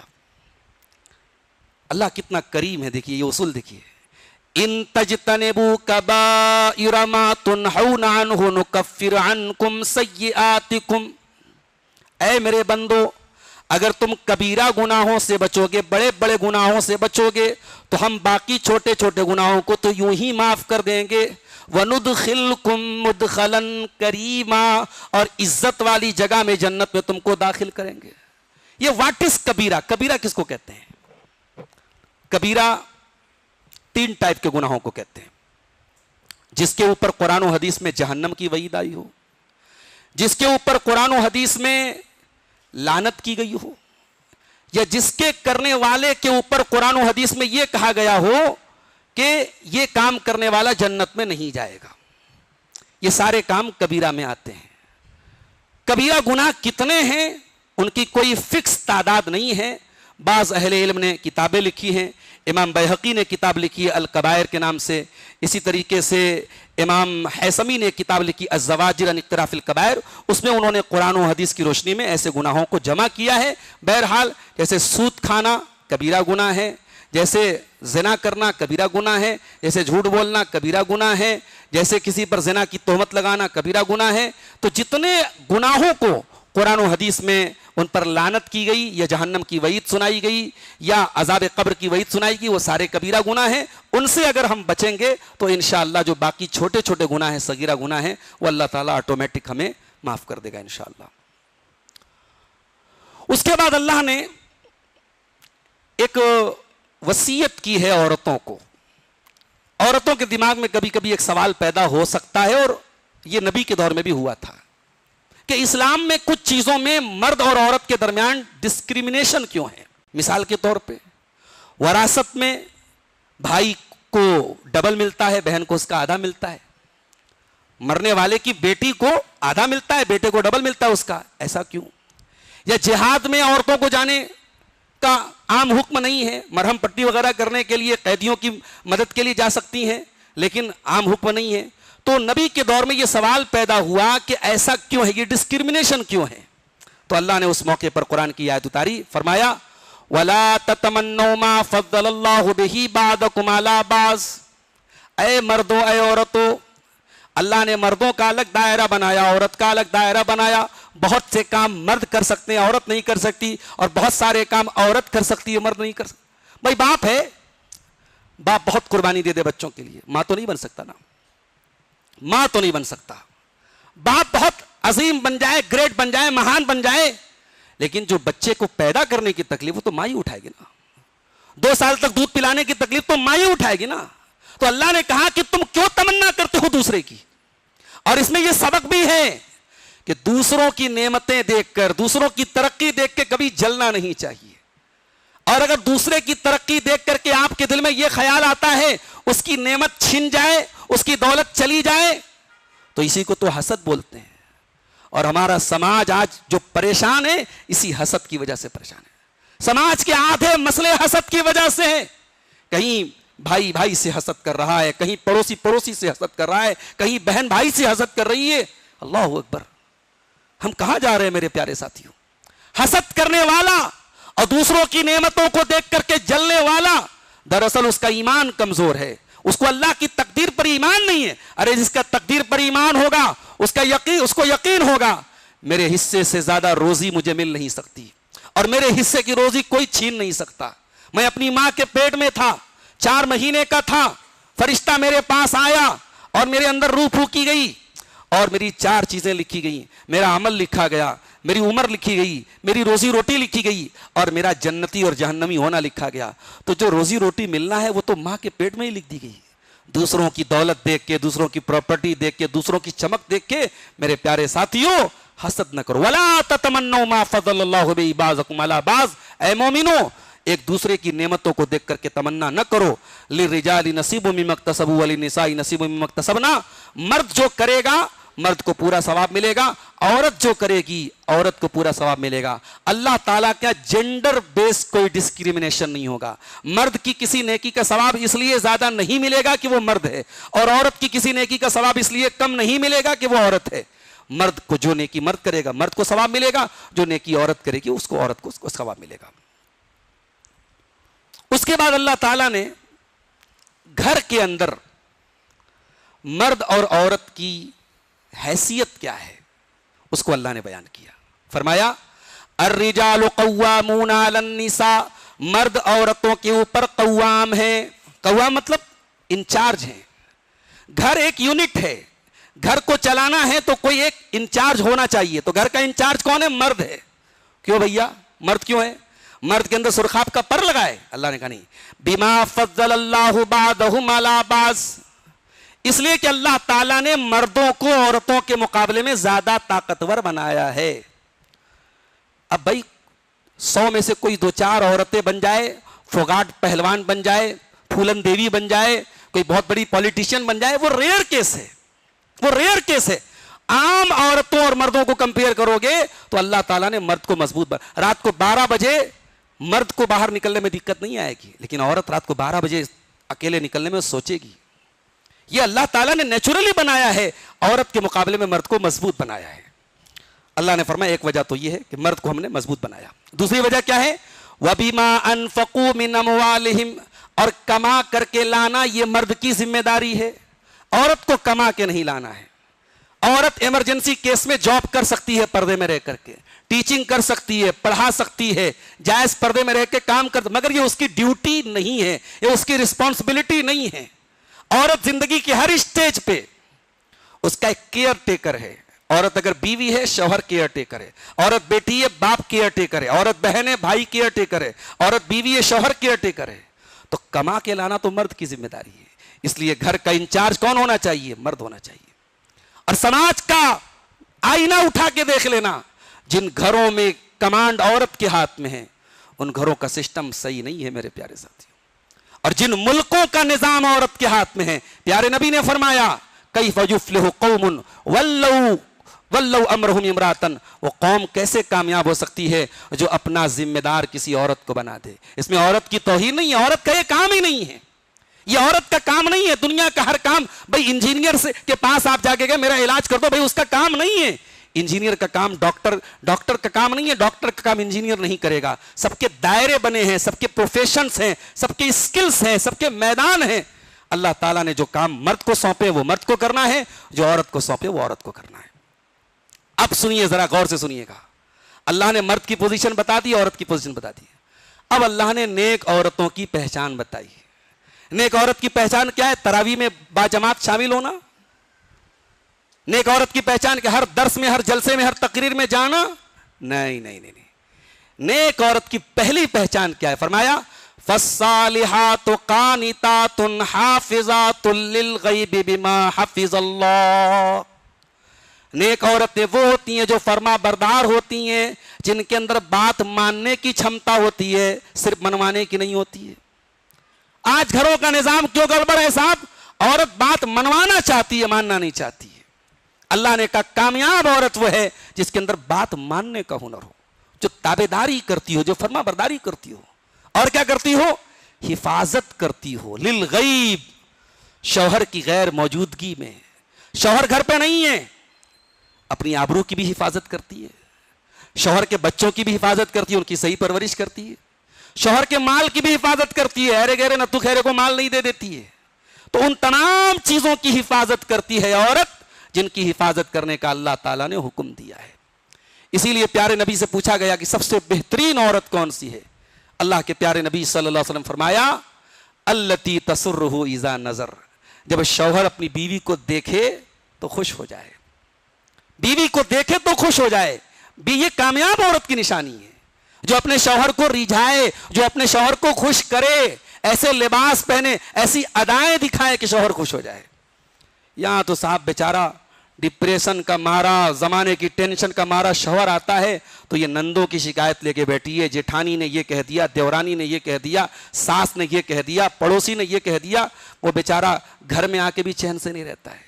[SPEAKER 1] اللہ کتنا کریم ہے, دیکھیے یہ اصول دیکھیے. ان تجتنبوا کبائر ما تنہون عنہ نکفر عنکم سیئاتکم, اے میرے بندو اگر تم کبیرہ گناہوں سے بچو گے, بڑے بڑے گناہوں سے بچو گے تو ہم باقی چھوٹے چھوٹے گناہوں کو تو یوں ہی معاف کر دیں گے. وَنُدْخِلْكُمْ مُدْخَلًا كَرِيمًا, اور عزت والی جگہ میں جنت میں تم کو داخل کریں گے. یہ واٹ از کبیرہ؟ کبیرہ کس کو کہتے ہیں؟ کبیرہ 3 ٹائپ کے گناہوں کو کہتے ہیں. جس کے اوپر قرآن و حدیث میں جہنم کی وعید آئی ہو, جس کے اوپر قرآن و حدیث میں لعنت کی گئی ہو, یا جس کے کرنے والے کے اوپر قرآن و حدیث میں یہ کہا گیا ہو کہ یہ کام کرنے والا جنت میں نہیں جائے گا. یہ سارے کام کبیرہ میں آتے ہیں. کبیرہ گناہ کتنے ہیں ان کی کوئی فکس تعداد نہیں ہے. بعض اہل علم نے کتابیں لکھی ہیں, امام بیہقی نے کتاب لکھی ہے الکبائر کے نام سے, اسی طریقے سے امام حیثمی نے کتاب لکھی الزواجر عن اقتراف الکبائر, اس میں انہوں نے قرآن و حدیث کی روشنی میں ایسے گناہوں کو جمع کیا ہے. بہرحال جیسے سود کھانا کبیرہ گناہ ہے, جیسے زنا کرنا کبیرہ گناہ ہے, جیسے جھوٹ بولنا کبیرہ گناہ ہے, جیسے کسی پر زنا کی تہمت لگانا کبیرہ گناہ ہے. تو جتنے گناہوں کو قرآن و حدیث میں ان پر لعنت کی گئی یا جہنم کی وعید سنائی گئی یا عذاب قبر کی وعید سنائی گئی, وہ سارے کبیرہ گناہ ہیں. ان سے اگر ہم بچیں گے تو انشاءاللہ جو باقی چھوٹے چھوٹے گناہ ہیں, صغیرہ گناہ ہیں, وہ اللہ تعالیٰ آٹومیٹک ہمیں معاف کر دے گا انشاءاللہ. اس کے بعد اللہ نے ایک وصیت کی ہے عورتوں کو. عورتوں کے دماغ میں کبھی کبھی ایک سوال پیدا ہو سکتا ہے, اور یہ نبی کے دور میں بھی ہوا تھا, کہ اسلام میں کچھ چیزوں میں مرد اور عورت کے درمیان ڈسکریمنیشن کیوں ہے. مثال کے طور پہ وراثت میں بھائی کو ڈبل ملتا ہے, بہن کو اس کا آدھا ملتا ہے. مرنے والے کی بیٹی کو آدھا ملتا ہے, بیٹے کو ڈبل ملتا ہے اس کا, ایسا کیوں؟ یا جہاد میں عورتوں کو جانے کا عام حکم نہیں ہے, مرہم پٹی وغیرہ کرنے کے لیے قیدیوں کی مدد کے لیے جا سکتی ہیں, لیکن عام حکم نہیں ہے. تو نبی کے دور میں یہ سوال پیدا ہوا کہ ایسا کیوں ہے, یہ ڈسکرمنیشن کیوں ہے؟ تو اللہ نے اس موقع پر قرآن کی آیت اتاری, فرمایا وَلَا تَتَمَنَّوْا مَا فَضَّلَ اللَّهُ بِهِ بَعْضَكُمْ عَلَى بَعْضٍ, اے مردوں اے عورتوں, اللہ نے مردوں کا الگ دائرہ بنایا, عورت کا الگ دائرہ بنایا. بہت سے کام مرد کر سکتے ہیں, عورت نہیں کر سکتی, اور بہت سارے کام عورت کر سکتی ہے, مرد نہیں کر سکتی. بھائی باپ ہے, باپ بہت قربانی دے دے بچوں کے لیے, ماں تو نہیں بن سکتا نا, ماں تو نہیں بن سکتا. باپ بہت عظیم بن جائے, گریٹ بن جائے, مہان بن جائے, لیکن جو بچے کو پیدا کرنے کی تکلیف وہ تو ماں ہی اٹھائے گی نا. 2 سال تک دودھ پلانے کی تکلیف تو ماں ہی اٹھائے گی نا. تو اللہ نے کہا کہ تم کیوں تمنا کرتے ہو دوسرے کی. اور اس میں یہ سبق بھی ہے کہ دوسروں کی نعمتیں دیکھ کر, دوسروں کی ترقی دیکھ کے کبھی جلنا نہیں چاہیے. اور اگر دوسرے کی ترقی دیکھ کر کے آپ کے دل میں یہ خیال آتا ہے اس کی نعمت چھن جائے, اس کی دولت چلی جائے, تو اسی کو تو حسد بولتے ہیں. اور ہمارا سماج آج جو پریشان ہے اسی حسد کی وجہ سے پریشان ہے. سماج کے آدھے مسئلے حسد کی وجہ سے ہیں. کہیں بھائی بھائی سے حسد کر رہا ہے, کہیں پڑوسی پڑوسی سے حسد کر رہا ہے, کہیں بہن بھائی سے حسد کر رہی ہے. اللہ اکبر, ہم کہاں جا رہے ہیں میرے پیارے ساتھیوں؟ حسد کرنے والا اور دوسروں کی نعمتوں کو دیکھ کر کے جلنے والا, دراصل اس کا ایمان کمزور ہے, اس کو اللہ کی تقدیر پر ایمان نہیں ہے. ارے جس کا تقدیر پر ایمان ہوگا اس کو یقین ہوگا میرے حصے سے زیادہ روزی مجھے مل نہیں سکتی, اور میرے حصے کی روزی کوئی چھین نہیں سکتا. میں اپنی ماں کے پیٹ میں تھا, 4 مہینے کا تھا, فرشتہ میرے پاس آیا اور میرے اندر روح پھونکی گئی اور میری 4 چیزیں لکھی گئیں. میرا عمل لکھا گیا, میری عمر لکھی گئی, میری روزی روٹی لکھی گئی, اور میرا جنتی اور جہنمی ہونا لکھا گیا. تو جو روزی روٹی ملنا ہے وہ تو ماں کے پیٹ میں ہی لکھ دی گئی. دوسروں کی دولت دیکھ کے, دوسروں کی پراپرٹی دیکھ کے, دوسروں کی چمک دیکھ کے میرے پیارے ساتھیوں حسد نہ کرو. وَلَا تَتَمَنَّوْا مَا فَضَّلَ اللَّهُ بِهِ بَعْضَكُمْ عَلَىٰ بَعْضٍ. اے مومنو, ایک دوسرے کی نعمتوں کو دیکھ کر کے تمنا نہ کرو. لِلرِّجَالِ نَصِيبٌ مِّمَّا اكْتَسَبُوا وَلِلنِّسَاءِ نَصِيبٌ مِّمَّا اكْتَسَبْنَا. مرد جو کرے گا مرد کو پورا ثواب ملے گا, عورت جو کرے گی عورت کو پورا ثواب ملے گا. اللہ تعالیٰ کا جینڈر بیس کوئی ڈسکریمنیشن نہیں ہوگا. مرد کی کسی نیکی کا ثواب اس لیے زیادہ نہیں ملے گا کہ وہ مرد ہے, اور عورت کی کسی نیکی کا ثواب اس لیے کم نہیں ملے گا کہ وہ عورت ہے. مرد کو جو نیکی مرد کرے گا مرد کو ثواب ملے گا, جو نیکی عورت کرے گی اس کو عورت کو ثواب ملے گا. اس کے بعد اللہ تعالیٰ نے گھر کے اندر مرد اور عورت کی حیثیت کیا ہے اس کو اللہ نے بیان کیا. فرمایا الرجال قوامون علی النساء, مرد عورتوں کے اوپر قوام ہیں. قوام مطلب انچارج ہیں. گھر ایک یونٹ ہے, گھر کو چلانا ہے تو کوئی ایک انچارج ہونا چاہیے. تو گھر کا انچارج کون ہے؟ مرد ہے. کیوں بھیا مرد کیوں ہے؟ مرد کے اندر سرخاب کا پر لگا ہے؟ اللہ نے کہا نہیں. بما فضل اللہ بعضهم علی بعض, اس لیے کہ اللہ تعالیٰ نے مردوں کو عورتوں کے مقابلے میں زیادہ طاقتور بنایا ہے. اب بھائی 100 میں سے کوئی 2-4 عورتیں بن جائے, فوگاٹ پہلوان بن جائے, پھولن دیوی بن جائے, کوئی بہت بڑی پولیٹیشین بن جائے, وہ ریئر کیس ہے, وہ ریئر کیس ہے. عام عورتوں اور مردوں کو کمپیئر کرو گے تو اللہ تعالیٰ نے مرد کو مضبوط رات کو 12 بجے مرد کو باہر نکلنے میں دقت نہیں آئے گی, لیکن عورت رات کو 12 بجے اکیلے نکلنے میں سوچے گی. یہ اللہ تعالیٰ نے نیچرلی بنایا ہے, عورت کے مقابلے میں مرد کو مضبوط بنایا ہے. اللہ نے فرمایا ایک وجہ تو یہ ہے کہ مرد کو ہم نے مضبوط بنایا. دوسری وجہ کیا ہے؟ وَبِمَا أَنفَقُوا مِنْ أَمْوَالِهِمْ, اور کما کر کے لانا یہ مرد کی ذمہ داری ہے, عورت کو کما کے نہیں لانا ہے. عورت ایمرجنسی کیس میں جاب کر سکتی ہے پردے میں رہ کر کے, ٹیچنگ کر سکتی ہے, پڑھا سکتی ہے, جائز پردے میں رہ کے کام کر, مگر یہ اس کی ڈیوٹی نہیں ہے, یہ اس کی رسپانسبلٹی نہیں ہے. عورت زندگی کی ہر اسٹیج پہ اس کا ایک کیئر ٹیکر ہے. عورت اگر بیوی ہے شوہر کیئر ٹیکر ہے, عورت بیٹی ہے باپ کیئر ٹیکر ہے, عورت بہن ہے بھائی کیئر ٹیکر ہے, عورت بیوی ہے شوہر کیئر ٹیکر ہے. تو کما کے لانا تو مرد کی ذمہ داری ہے. اس لیے گھر کا انچارج کون ہونا چاہیے؟ مرد ہونا چاہیے. اور سماج کا آئینہ اٹھا کے دیکھ لینا, جن گھروں میں کمانڈ عورت کے ہاتھ میں ہے ان گھروں کا سسٹم صحیح نہیں ہے میرے پیارے ساتھیوں. اور جن ملکوں کا نظام عورت کے ہاتھ میں ہے, پیارے نبی نے فرمایا کیف یفلح قوم ولوا امرهم امراۃ, وہ قوم کیسے کامیاب ہو سکتی ہے جو اپنا ذمہ دار کسی عورت کو بنا دے. اس میں عورت کی توہین نہیں ہے, عورت کا یہ کام ہی نہیں ہے, یہ عورت کا کام نہیں ہے. دنیا کا ہر کام بھائی انجینئر سے کے پاس آپ جا کے گئے میرا علاج کر دو, بھائی اس کا کام نہیں ہے. انجینئر کا کام ڈاکٹر کا کام نہیں ہے, ڈاکٹر کا کام انجینئر نہیں کرے گا. سب کے دائرے بنے ہیں, سب کے پروفیشنز ہیں, سب کے اسکلز ہیں, سب کے میدان ہیں. اللہ تعالیٰ نے جو کام مرد کو سونپے وہ مرد کو کرنا ہے, جو عورت کو سونپے وہ عورت کو کرنا ہے. اب سنیے ذرا غور سے سنیے گا. اللہ نے مرد کی پوزیشن بتا دی, عورت کی پوزیشن بتا دی. اب اللہ نے نیک عورتوں کی پہچان بتائی. نیک عورت کی پہچان کیا ہے؟ تراویح میں باجماعت شامل ہونا. نیک عورت کی پہچان کہ ہر درس میں, ہر جلسے میں, ہر تقریر میں جانا؟ نہیں نہیں نہیں. نیک عورت کی پہلی پہچان کیا ہے؟ فرمایا فالصالحات قانتات حافظات للغیب بما حفظ اللہ. نیک عورتیں وہ ہوتی ہیں جو فرما بردار ہوتی ہیں, جن کے اندر بات ماننے کی چھمتا ہوتی ہے, صرف منوانے کی نہیں ہوتی ہے. آج گھروں کا نظام کیوں گڑبڑ ہے صاحب؟ عورت بات منوانا چاہتی ہے, ماننا نہیں چاہتی ہے. اللہ نے کہا کامیاب عورت وہ ہے جس کے اندر بات ماننے کا ہنر ہو, جو تابعداری کرتی ہو, جو فرما برداری کرتی ہو. اور کیا کرتی ہو؟ حفاظت کرتی ہو للغیب، شوہر کی غیر موجودگی میں. شوہر گھر پہ نہیں ہے، اپنی آبرو کی بھی حفاظت کرتی ہے، شوہر کے بچوں کی بھی حفاظت کرتی ہے، ان کی صحیح پرورش کرتی ہے، شوہر کے مال کی بھی حفاظت کرتی ہے، ایرے گہرے نتو خیرے کو مال نہیں دے دیتی ہے. تو ان تمام چیزوں کی حفاظت کرتی ہے عورت جن کی حفاظت کرنے کا اللہ تعالیٰ نے حکم دیا ہے. اسی لیے پیارے نبی سے پوچھا گیا کہ سب سے بہترین عورت کون سی ہے؟ اللہ کے پیارے نبی صلی اللہ علیہ وسلم فرمایا التی تسرہ اذا نظر، جب شوہر اپنی بیوی کو دیکھے تو خوش ہو جائے، بیوی کو دیکھے تو خوش ہو جائے. یہ کامیاب عورت کی نشانی ہے، جو اپنے شوہر کو رجھائے، جو اپنے شوہر کو خوش کرے، ایسے لباس پہنے، ایسی ادائیں دکھائے کہ شوہر خوش ہو جائے. یہاں تو صاحب بیچارہ ڈپریشن کا مارا، زمانے کی ٹینشن کا مارا شوہر آتا ہے تو یہ نندوں کی شکایت لے کے بیٹھی ہے، جیٹھانی نے یہ کہہ دیا، دیورانی نے یہ کہہ دیا، ساس نے یہ کہہ دیا، پڑوسی نے یہ کہہ دیا. وہ بیچارہ گھر میں آ کے بھی چین سے نہیں رہتا ہے.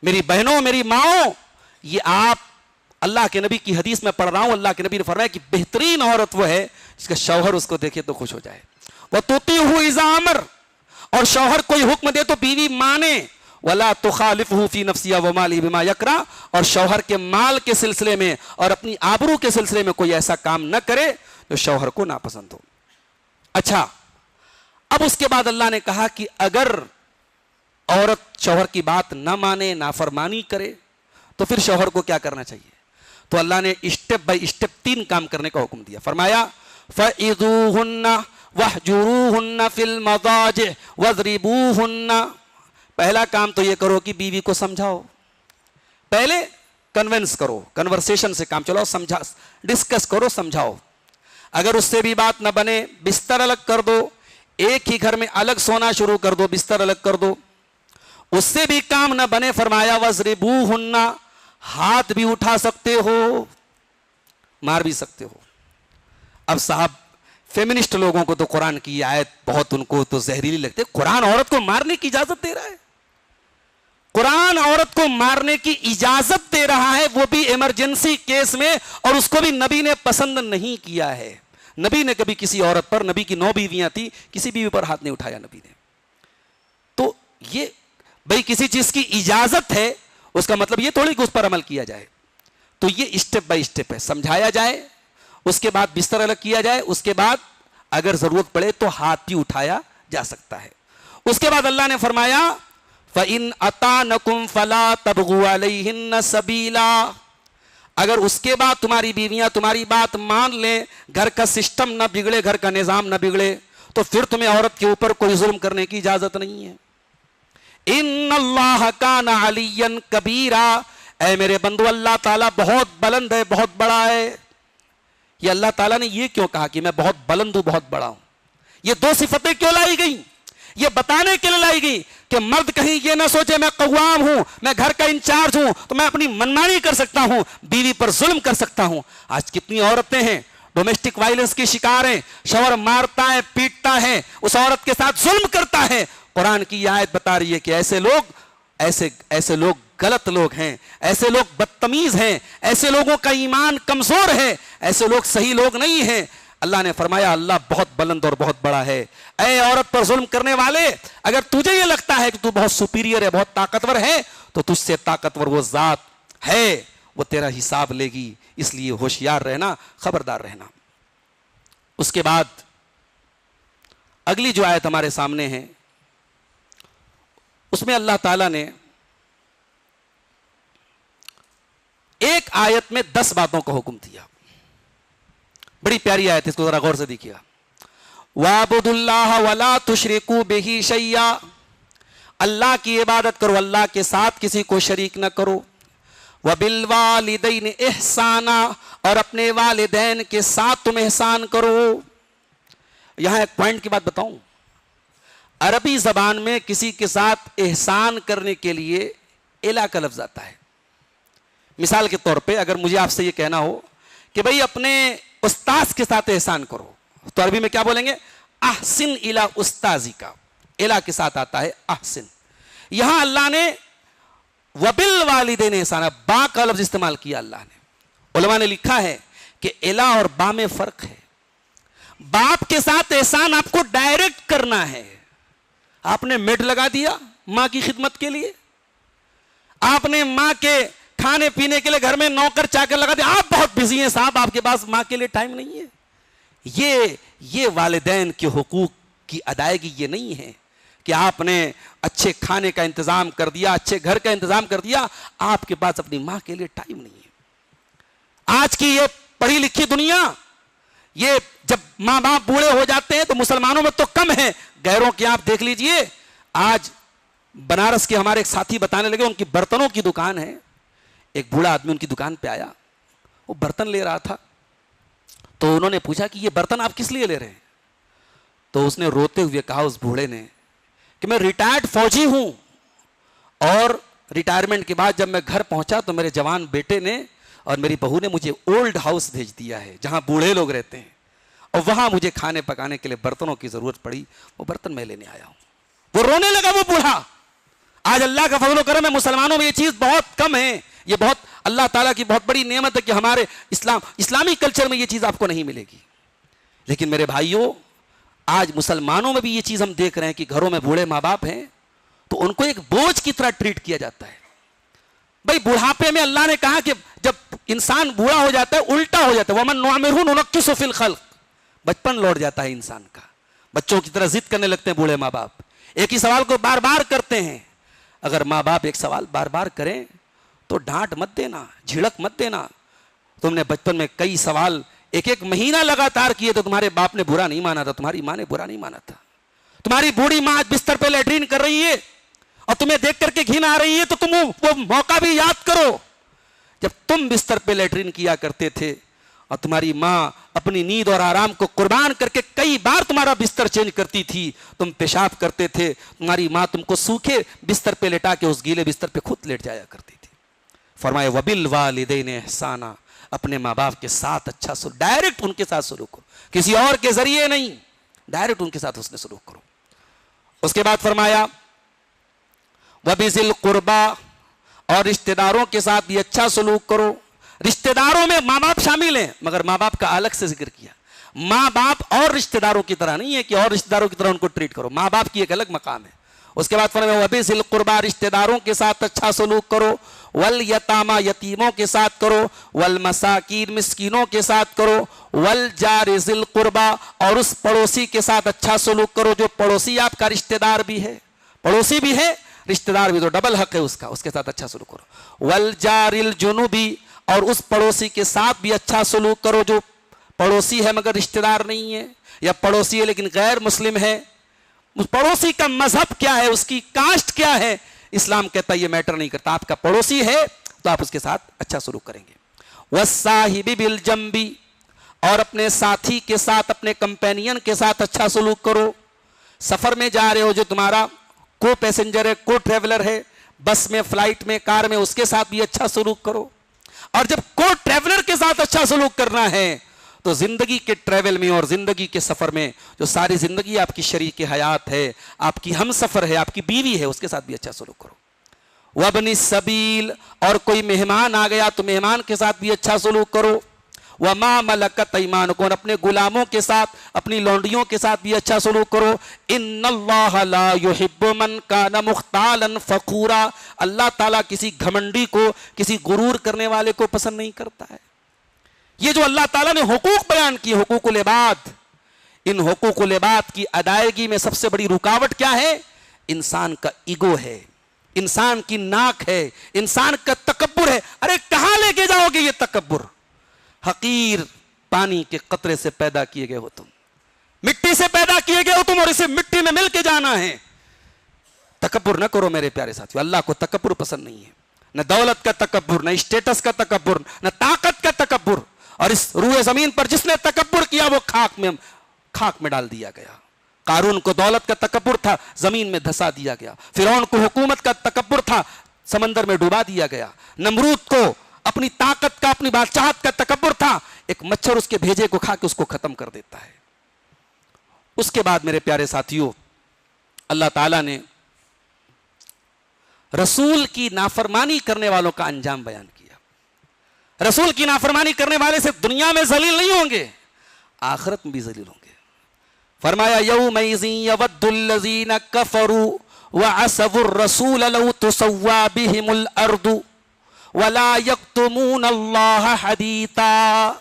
[SPEAKER 1] میری بہنوں، میری ماؤں، یہ آپ اللہ کے نبی کی حدیث میں پڑھ رہا ہوں، اللہ کے نبی نے فرمایا کہ بہترین عورت وہ ہے جس کا شوہر اس کو دیکھے تو خوش ہو جائے. وَتُطِيعُهُ إِذَا أَمَرَ، اور شوہر کوئی حکم دے تو بیوی مانے. وَلَا تُخَالِفْهُ فِي نَفْسِهَا وَمَالِهِ بِمَا يَكْرَهُ، اور شوہر کے مال کے سلسلے میں اور اپنی آبرو کے سلسلے میں کوئی ایسا کام نہ کرے جو شوہر کو ناپسند ہو. اچھا، اب اس کے بعد اللہ نے کہا کہ اگر عورت شوہر کی بات نہ مانے، نافرمانی کرے تو پھر شوہر کو کیا کرنا چاہیے؟ تو اللہ نے اسٹیپ بائی اسٹیپ 3 کام کرنے کا حکم دیا. فرمایا فَإِذُوهُنَّ وَاحْجُرُوهُنَّ فِي الْمَضَاجِعِ وَاضْرِبُوهُنَّ. پہلا کام تو یہ کرو کہ بیوی کو سمجھاؤ، پہلے کنونس کرو، کنورسیشن سے کام چلاؤ، سمجھا، ڈسکس کرو، سمجھاؤ. اگر اس سے بھی بات نہ بنے بستر الگ کر دو، ایک ہی گھر میں الگ سونا شروع کر دو، بستر الگ کر دو. اس سے بھی کام نہ بنے فرمایا وَاضْرِبُوهُنَّ، ہاتھ بھی اٹھا سکتے ہو، مار بھی سکتے ہو. اب صاحب فیمنسٹ لوگوں کو تو قرآن کی آیت بہت ان کو تو زہریلی لگتی ہے. قرآن عورت کو مارنے کی اجازت دے رہا ہے، قرآن عورت کو مارنے کی اجازت دے رہا ہے، وہ بھی ایمرجنسی کیس میں، اور اس کو بھی نبی نے پسند نہیں کیا ہے. نبی نے کبھی کسی عورت پر، نبی کی 9 بیویاں تھی، کسی بیوی پر ہاتھ نہیں اٹھایا نبی نے. تو یہ بھئی کسی چیز کی اجازت ہے اس کا مطلب یہ تھوڑی کہ اس پر عمل کیا جائے. تو یہ اسٹیپ بائی اسٹیپ ہے، سمجھایا جائے، اس کے بعد بستر الگ کیا جائے، اس کے بعد اگر ضرورت پڑے تو ہاتھ بھی اٹھایا جا سکتا ہے. اس کے بعد اللہ نے فرمایا فَإِنْ أَطَانَكُمْ فَلَا تَبْغُوا عَلَيْهِنَّ سَبِيلًا، اگر اس کے بعد تمہاری بیویاں تمہاری بات مان لیں، گھر کا سسٹم نہ بگڑے، گھر کا نظام نہ بگڑے، تو پھر تمہیں عورت کے اوپر کوئی ظلم کرنے کی اجازت نہیں ہے. اِنَّ اللَّهَ كَانَ عَلِيًّا كَبِيرًا، اے میرے بندو اللہ تعالیٰ بہت بلند ہے، بہت بڑا ہے. یہ اللہ تعالیٰ نے یہ کیوں کہا کہ میں بہت بلند ہوں، بہت بڑا ہوں؟ یہ 2 صفتیں کیوں لائی گئیں؟ یہ بتانے کے لیے لائی گئی کہ مرد کہیں یہ نہ سوچے میں قوام ہوں، میں گھر کا انچارج ہوں تو میں اپنی منمانی کر سکتا ہوں، بیوی پر ظلم کر سکتا ہوں. آج کتنی عورتیں ہیں ڈومیسٹک وائلنس کی شکار ہیں، شوہر مارتا ہے، پیٹتا ہے، اس عورت کے ساتھ ظلم کرتا ہے. قرآن کی یہ آیت بتا رہی ہے کہ ایسے لوگ غلط لوگ ہیں، ایسے لوگ بدتمیز ہیں، ایسے لوگوں کا ایمان کمزور ہے، ایسے لوگ صحیح لوگ نہیں ہیں. اللہ نے فرمایا اللہ بہت بلند اور بہت بڑا ہے. اے عورت پر ظلم کرنے والے، اگر تجھے یہ لگتا ہے کہ تو بہت سپیریئر ہے، بہت طاقتور ہے، تو تجھ سے طاقتور وہ ذات ہے، وہ تیرا حساب لے گی. اس لیے ہوشیار رہنا، خبردار رہنا. اس کے بعد اگلی جو آیت ہمارے سامنے ہے اس میں اللہ تعالیٰ نے ایک آیت میں 10 باتوں کا حکم دیا. بڑی پیاری آیت ہے، اس کو ذرا غور سے دیکھیے. وَاعْبُدُوا اللَّهَ وَلَا تُشْرِكُوا بِهِ شَيْئًا، اللہ کی عبادت کرو، اللہ کے ساتھ کسی کو شریک نہ کرو. وَبِالْوَالِدَيْنِ إِحْسَانًا، اور اپنے والدین کے ساتھ تم احسان کرو. یہاں ایک پوائنٹ کی بات بتاؤں، عربی زبان میں کسی کے ساتھ احسان کرنے کے لیے الا کا لفظ آتا ہے. مثال کے طور پہ اگر مجھے آپ سے یہ کہنا ہو کہ بھئی اپنے استاذ کے ساتھ احسان کرو، تو عربی میں کیا بولیں گے؟ احسن الی استاذک. الا کے ساتھ آتا ہے احسن. یہاں اللہ نے وبالوالدین احسانا، با کا لفظ استعمال کیا اللہ نے. علماء نے لکھا ہے کہ الا اور با میں فرق ہے. باپ کے ساتھ احسان آپ کو ڈائریکٹ کرنا ہے. آپ نے میڈ لگا دیا ماں کی خدمت کے لیے, آپ نے ماں کے کھانے پینے کے لیے گھر میں نوکر چاکر لگا دیا, آپ بہت بزی ہیں صاحب, آپ کے پاس ماں کے لیے ٹائم نہیں ہے. یہ والدین کے حقوق کی ادائیگی یہ نہیں ہے کہ آپ نے اچھے کھانے کا انتظام کر دیا, اچھے گھر کا انتظام کر دیا, آپ کے پاس اپنی ماں کے لیے ٹائم نہیں ہے. آج کی یہ پڑھی لکھی دنیا, یہ جب ماں باپ بوڑھے ہو جاتے ہیں تو مسلمانوں میں تو کم ہے, غیروں کے آپ دیکھ لیجئے. آج بنارس کے ہمارے ایک ساتھی بتانے لگے, ان کی برتنوں کی دکان ہے, ایک بوڑھا آدمی ان کی دکان پہ آیا, وہ برتن لے رہا تھا, تو انہوں نے پوچھا کہ یہ برتن آپ کس لیے لے رہے ہیں؟ تو اس نے روتے ہوئے کہا, اس بوڑھے نے, کہ میں ریٹائرڈ فوجی ہوں, اور ریٹائرمنٹ کے بعد جب میں گھر پہنچا تو میرے جوان بیٹے نے اور میری بہو نے مجھے اولڈ ہاؤس بھیج دیا ہے جہاں بوڑھے لوگ رہتے ہیں, اور وہاں مجھے کھانے پکانے کے لیے برتنوں کی ضرورت پڑی, وہ برتن میں لینے آیا ہوں. وہ رونے لگا وہ بوڑھا. آج اللہ کا فضل و کرم ہے, مسلمانوں میں یہ چیز بہت کم ہے. یہ بہت اللہ تعالیٰ کی بہت بڑی نعمت ہے کہ ہمارے اسلامی کلچر میں یہ چیز آپ کو نہیں ملے گی. لیکن میرے بھائیوں, آج مسلمانوں میں بھی یہ چیز ہم دیکھ رہے ہیں کہ گھروں میں بوڑھے ماں باپ ہیں تو ان کو ایک بوجھ کی طرح ٹریٹ کیا جاتا ہے. بھائی بڑھاپے میں اللہ نے کہا کہ جب انسان بوڑھا ہو جاتا ہے الٹا ہو جاتا ہے, وَمَن نُعَمِرْهُ نُنَكِّسُ فِي الْخَلْقِ, بچپن لوٹ جاتا ہے انسان کا. بچوں کی طرح ضد کرنے لگتے ہیں بوڑھے ماں باپ, ایک ہی سوال کو بار بار کرتے ہیں. اگر ماں باپ ایک سوال بار بار کریں تو ڈانٹ مت دینا, جھڑک مت دینا. تم نے بچپن میں کئی سوال ایک ایک مہینہ لگاتار کیے تو تمہارے باپ نے برا نہیں مانا تھا, تمہاری ماں نے برا نہیں مانا تھا. تمہاری بوڑھی ماں بستر پہ لیٹرین کر رہی ہے اور تمہیں دیکھ کر کے گھن آ رہی ہے تو تم وہ موقع بھی یاد کرو جب تم بستر پہ لیٹرین کیا کرتے تھے اور تمہاری ماں اپنی نیند اور آرام کو قربان کر کے کئی بار تمہارا بستر چینج کرتی تھی. تم پیشاب کرتے تھے, تمہاری ماں تم کو سوکھے بستر پہ لٹا کے اس گیلے بستر پہ خود لیٹ جایا کرتی تھی. فرمائے وَبِالْوَالِدَيْنِ احسانا, اپنے ماں باپ کے ساتھ اچھا سلوک, ڈائریکٹ ان کے ساتھ سلوک کرو, کسی اور کے ذریعے نہیں, ڈائریکٹ ان کے ساتھ حسن سلوک کرو. اس کے بعد فرمایا وَبِذِي الْقُرْبَى, اور رشتہ داروں کے ساتھ بھی اچھا سلوک کرو. رشتہ داروں میں ماں باپ شامل ہیں مگر ماں باپ کا الگ سے ذکر کیا. ماں باپ اور رشتہ داروں کی طرح نہیں ہے کہ اور رشتہ داروں کی طرح ان کو ٹریٹ کرو, ماں باپ کی ایک الگ مقام ہے. اس کے بعد فرمایا وَبِذِي الْقُرْبَى, رشتہ داروں کے ساتھ اچھا سلوک کرو. وَالْيَتَامَى, یتیموں کے ساتھ کرو. وَالْمَسَاكِينِ, مسکینوں کے ساتھ کرو. وَالْجَارِ ذِي الْقُرْبَى, اور اس پڑوسی کے ساتھ اچھا سلوک کرو جو پڑوسی آپ کا رشتہ دار بھی ہے, پڑوسی بھی ہے رشتہ دار بھی, تو ڈبل حق ہے اس کا, اس کے ساتھ اچھا سلوک کرو. وَالْجَارِ الْجُنُوبِ, اور اس پڑوسی کے ساتھ بھی اچھا سلوک کرو جو پڑوسی ہے مگر رشتہ دار نہیں ہے, یا پڑوسی ہے لیکن غیر مسلم ہے. اس پڑوسی کا مذہب کیا ہے, اس کی کاسٹ کیا ہے, اسلام کہتا ہے یہ میٹر نہیں کرتا. آپ کا پڑوسی ہے تو آپ اس کے ساتھ اچھا سلوک کریں گے. وَالصَّاحِبِ بِالْجَنبِ, اور اپنے ساتھی کے ساتھ, اپنے کمپینین کے ساتھ اچھا سلوک کرو. سفر میں جا رہے ہو, جو تمہارا کو پیسنجر ہے, کو ٹریولر ہے, بس میں, فلائٹ میں, کار میں, اس کے ساتھ بھی اچھا سلوک کرو. اور جب کو ٹریولر کے ساتھ اچھا سلوک کرنا ہے تو زندگی کے ٹریول میں اور زندگی کے سفر میں جو ساری زندگی آپ کی شریک حیات ہے, آپ کی ہم سفر ہے, آپ کی بیوی ہے, اس کے ساتھ بھی اچھا سلوک کرو. وابن السبیل, اور کوئی مہمان آ گیا تو مہمان کے ساتھ بھی اچھا سلوک کرو. وما ملکت ایمانکم, اپنے غلاموں کے ساتھ, اپنی لونڈیوں کے ساتھ بھی اچھا سلوک کرو. ان اللہ لا یحب من کان مختالا فخورا, اللہ تعالیٰ کسی گھمنڈی کو, کسی غرور کرنے والے کو پسند نہیں کرتا ہے. یہ جو اللہ تعالیٰ نے حقوق بیان کی, حقوق العباد, ان حقوق العباد کی ادائیگی میں سب سے بڑی رکاوٹ کیا ہے؟ انسان کا ایگو ہے, انسان کی ناک ہے, انسان کا تکبر ہے. ارے کہاں لے کے جاؤ گے یہ تکبر؟ حقیر پانی کے قطرے سے پیدا کیے گئے ہو تم, مٹی سے پیدا کیے گئے ہو تم, اور اسے مٹی میں مل کے جانا ہے. تکبر نہ کرو میرے پیارے ساتھیو, اللہ کو تکبر پسند نہیں ہے. نہ دولت کا تکبر, نہ اسٹیٹس کا تکبر, نہ طاقت کا تکبر. اور اس روح زمین پر جس نے تکبر کیا وہ خاک میں ڈال دیا گیا. قارون کو دولت کا تکبر تھا, زمین میں دھسا دیا گیا. فرعون کو حکومت کا تکبر تھا, سمندر میں ڈوبا دیا گیا. نمرود کو اپنی طاقت کا, اپنی بادشاہت کا تکبر تھا, ایک مچھر اس کے بھیجے کو کھا کے اس کو ختم کر دیتا ہے. اس کے بعد میرے پیارے ساتھیوں, اللہ تعالیٰ نے رسول کی نافرمانی کرنے والوں کا انجام بیان کیا. رسول کی نافرمانی کرنے والے سے دنیا میں ذلیل نہیں ہوں گے, آخرت میں بھی ذلیل ہوں گے. فرمایا یومئذ یود الذین کفروا وعصوا الرسول لو تسوی بہم الارض ولا یکتمون اللہ حدیثا.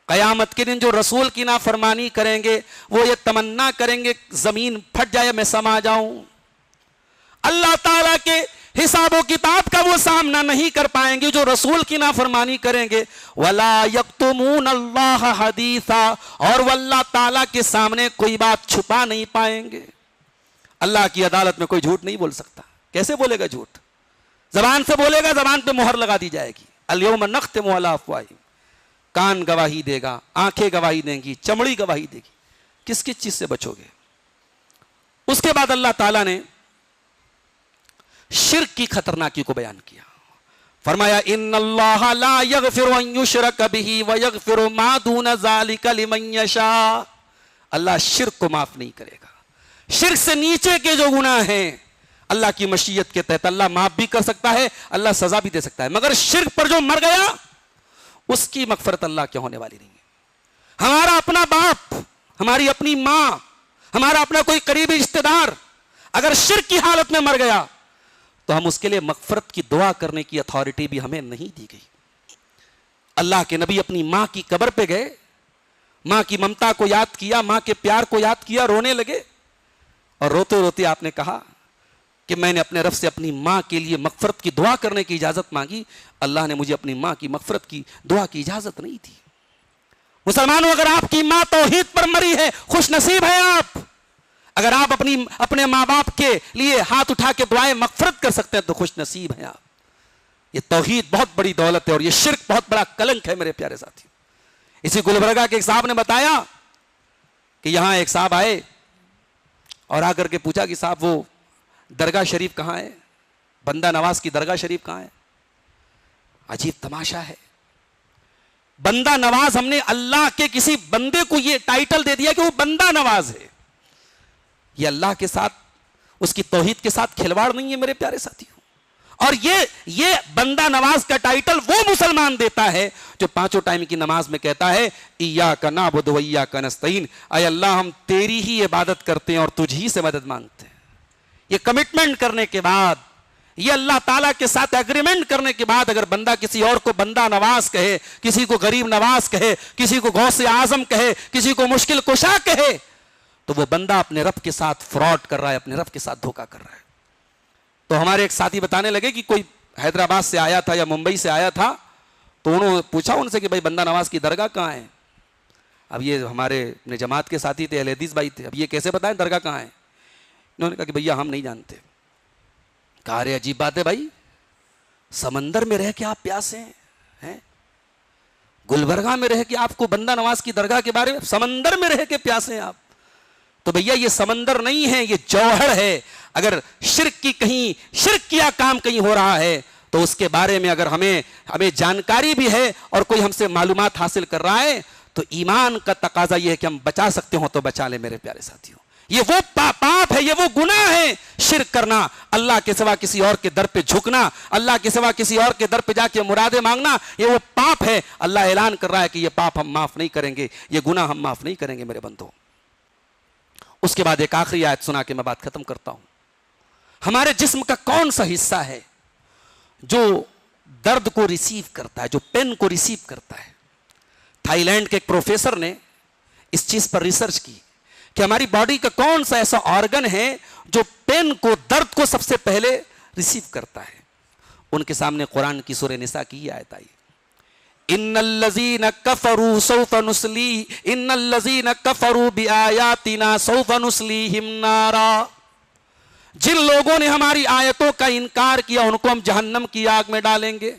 [SPEAKER 1] قیامت کے دن جو رسول کی نافرمانی کریں گے وہ یہ تمنا کریں گے زمین پھٹ جائے میں سما جاؤں. اللہ تعالیٰ کے حساب و کتاب کا وہ سامنا نہیں کر پائیں گے جو رسول کی نافرمانی کریں گے. وَلَا يَكْتُمُونَ اللَّهَ حَدِيثًا, اور وہ اللہ تعالیٰ کے سامنے کوئی بات چھپا نہیں پائیں گے. اللہ کی عدالت میں کوئی جھوٹ نہیں بول سکتا. کیسے بولے گا جھوٹ؟ زبان سے بولے گا, زبان پہ مہر لگا دی جائے گی. الْيَوْمَ نَخْتِمُ عَلَىٰ أَفْوَاهِهِمْ, کان گواہی دے گا, آنکھیں گواہی دیں گی, چمڑی گواہی دے گی. کس کس چیز سے بچو گے؟ اس کے بعد اللہ تعالیٰ نے شرک کی خطرناکی کو بیان کیا. فرمایا ان اللہ لا یغفر ان یشرک بہ ویغفر ما دون ذلک لمن یشاء. اللہ شرک کو معاف نہیں کرے گا. شرک سے نیچے کے جو گناہ ہیں اللہ کی مشیت کے تحت اللہ معاف بھی کر سکتا ہے, اللہ سزا بھی دے سکتا ہے, مگر شرک پر جو مر گیا اس کی مغفرت اللہ کے ہونے والی نہیں ہے. ہمارا اپنا باپ, ہماری اپنی ماں, ہمارا اپنا کوئی قریبی رشتہ دار اگر شرک کی حالت میں مر گیا تو ہم اس کے لیے مغفرت کی دعا کرنے کی اتھارٹی بھی ہمیں نہیں دی گئی. اللہ کے نبی اپنی ماں کی قبر پہ گئے, ماں کی ممتا کو یاد کیا, ماں کے پیار کو یاد کیا, رونے لگے, اور روتے روتے آپ نے کہا کہ میں نے اپنے رب سے اپنی ماں کے لیے مغفرت کی دعا کرنے کی اجازت مانگی, اللہ نے مجھے اپنی ماں کی مغفرت کی دعا کی اجازت نہیں دی. مسلمانوں, اگر آپ کی ماں توحید پر مری ہے خوش نصیب ہے آپ. اگر آپ اپنے ماں باپ کے لیے ہاتھ اٹھا کے دعائیں مغفرت کر سکتے ہیں تو خوش نصیب ہیں آپ. یہ توحید بہت بڑی دولت ہے اور یہ شرک بہت بڑا کلنک ہے میرے پیارے ساتھی. اسی گلبرگہ کے ایک صاحب نے بتایا کہ یہاں ایک صاحب آئے اور آ کر کے پوچھا کہ صاحب وہ درگاہ شریف کہاں ہے, بندہ نواز کی درگاہ شریف کہاں ہے. عجیب تماشا ہے, بندہ نواز, ہم نے اللہ کے کسی بندے کو یہ ٹائٹل دے دیا کہ وہ بندہ نواز ہے. یہ اللہ کے ساتھ, اس کی توحید کے ساتھ کھلواڑ نہیں ہے میرے پیارے ساتھیوں. اور یہ بندہ نواز کا ٹائٹل وہ مسلمان دیتا ہے جو پانچوں ٹائم کی نماز میں کہتا ہے ایاک نعبد و ایاک نستعین, اے اللہ ہم تیری ہی عبادت کرتے ہیں اور تجھ ہی سے مدد مانگتے ہیں. یہ کمٹمنٹ کرنے کے بعد, یہ اللہ تعالیٰ کے ساتھ ایگریمنٹ کرنے کے بعد اگر بندہ کسی اور کو بندہ نواز کہے, کسی کو غریب نواز کہے, کسی کو غوث اعظم کہے, کسی کو مشکل کشا کہے, تو وہ بندہ اپنے رب کے ساتھ فراڈ کر رہا ہے, اپنے رب کے ساتھ دھوکہ کر رہا ہے. تو ہمارے ایک ساتھی بتانے لگے کہ کوئی حیدرآباد سے آیا تھا یا ممبئی سے آیا تھا, تو انہوں نے پوچھا ان سے کہ بھائی بندہ نواز کی درگاہ کہاں ہے. اب یہ ہمارے اپنے جماعت کے ساتھی تھے, اہل حدیث بھائی تھے, اب یہ کیسے بتائیں درگاہ کہاں ہے. انہوں نے کہا کہ بھیا ہم نہیں جانتے. کہا رے عجیب بات ہے بھائی, سمندر میں رہ کے آپ پیاسے ہیں, گلبرگہ میں رہ کے آپ کو بندہ نواز کی درگاہ کے بارے میں, سمندر میں رہ کے پیاسے ہیں آپ. تو بھیا یہ سمندر نہیں ہے, یہ جوہر ہے. اگر شرک کیا کام کہیں ہو رہا ہے تو اس کے بارے میں اگر ہمیں جانکاری بھی ہے اور کوئی ہم سے معلومات حاصل کر رہا ہے تو ایمان کا تقاضا یہ ہے کہ ہم بچا سکتے ہوں تو بچا لیں میرے پیارے ساتھیوں. یہ وہ پاپ ہے, یہ وہ گناہ ہے شرک کرنا, اللہ کے سوا کسی اور کے در پہ جھکنا, اللہ کے سوا کسی اور کے در پہ جا کے مرادیں مانگنا, یہ وہ پاپ ہے. اللہ اعلان کر رہا ہے کہ یہ پاپ ہم معاف نہیں کریں گے, یہ گناہ ہم معاف نہیں کریں گے میرے بندو. اس کے بعد ایک آخری آیت سنا کے میں بات ختم کرتا ہوں. ہمارے جسم کا کون سا حصہ ہے جو درد کو ریسیو کرتا ہے, جو پین کو ریسیو کرتا ہے. تھائی لینڈ کے ایک پروفیسر نے اس چیز پر ریسرچ کی کہ ہماری باڈی کا کون سا ایسا آرگن ہے جو پین کو, درد کو سب سے پہلے ریسیو کرتا ہے. ان کے سامنے قرآن کی سورہ نساء کی یہ آیت آئی, ان الذین کفروا سوف نصلی ان الذین کفروا بآیاتنا سوف نصلیہم نارا. جن لوگوں نے ہماری آیتوں کا انکار کیا ان کو ہم جہنم کی آگ میں ڈالیں گے.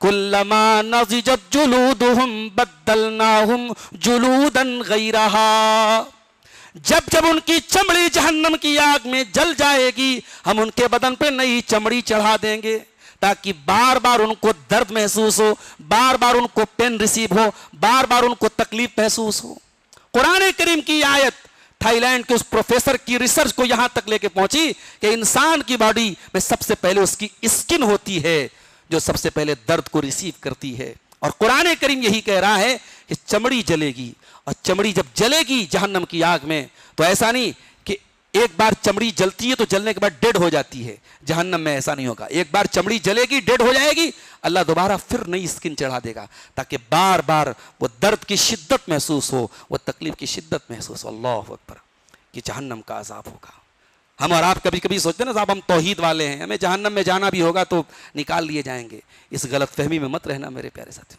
[SPEAKER 1] کلما نضجت جلودہم بدلناہم جلودا غیرہا. جب ان کی چمڑی جہنم کی آگ میں جل جائے گی ہم ان کے بدن پہ نئی چمڑی چڑھا دیں گے تاکہ بار بار ان کو درد محسوس ہو, بار بار ان کو پین ریسیو ہو, بار بار ان کو تکلیف محسوس ہو. قرآن کریم کی آیت تھائی لینڈ کے اس پروفیسر کی ریسرچ کو یہاں تک لے کے پہنچی کہ انسان کی باڈی میں سب سے پہلے اس کی اسکن ہوتی ہے جو سب سے پہلے درد کو ریسیو کرتی ہے. اور قرآن کریم یہی کہہ رہا ہے کہ چمڑی جلے گی اور چمڑی جب جلے گی جہنم کی آگ میں تو ایسا نہیں کہ ایک بار چمڑی جلتی ہے تو جلنے کے بعد ڈیڈ ہو جاتی ہے، جہنم میں ایسا نہیں ہوگا، ایک بار چمڑی جلے گی ڈیڈ ہو جائے گی، اللہ دوبارہ پھر نئی اسکن چڑھا دے گا تاکہ بار بار وہ درد کی شدت محسوس ہو، وہ تکلیف کی شدت محسوس ہو۔ اللہ اکبر، کہ جہنم کا عذاب ہوگا۔ ہم اور آپ کبھی کبھی سوچتے ہیں نا صاحب ہم توحید والے ہیں، ہمیں جہنم میں جانا بھی ہوگا تو نکال لیے جائیں گے، اس غلط فہمی میں مت رہنا میرے پیارے ساتھی۔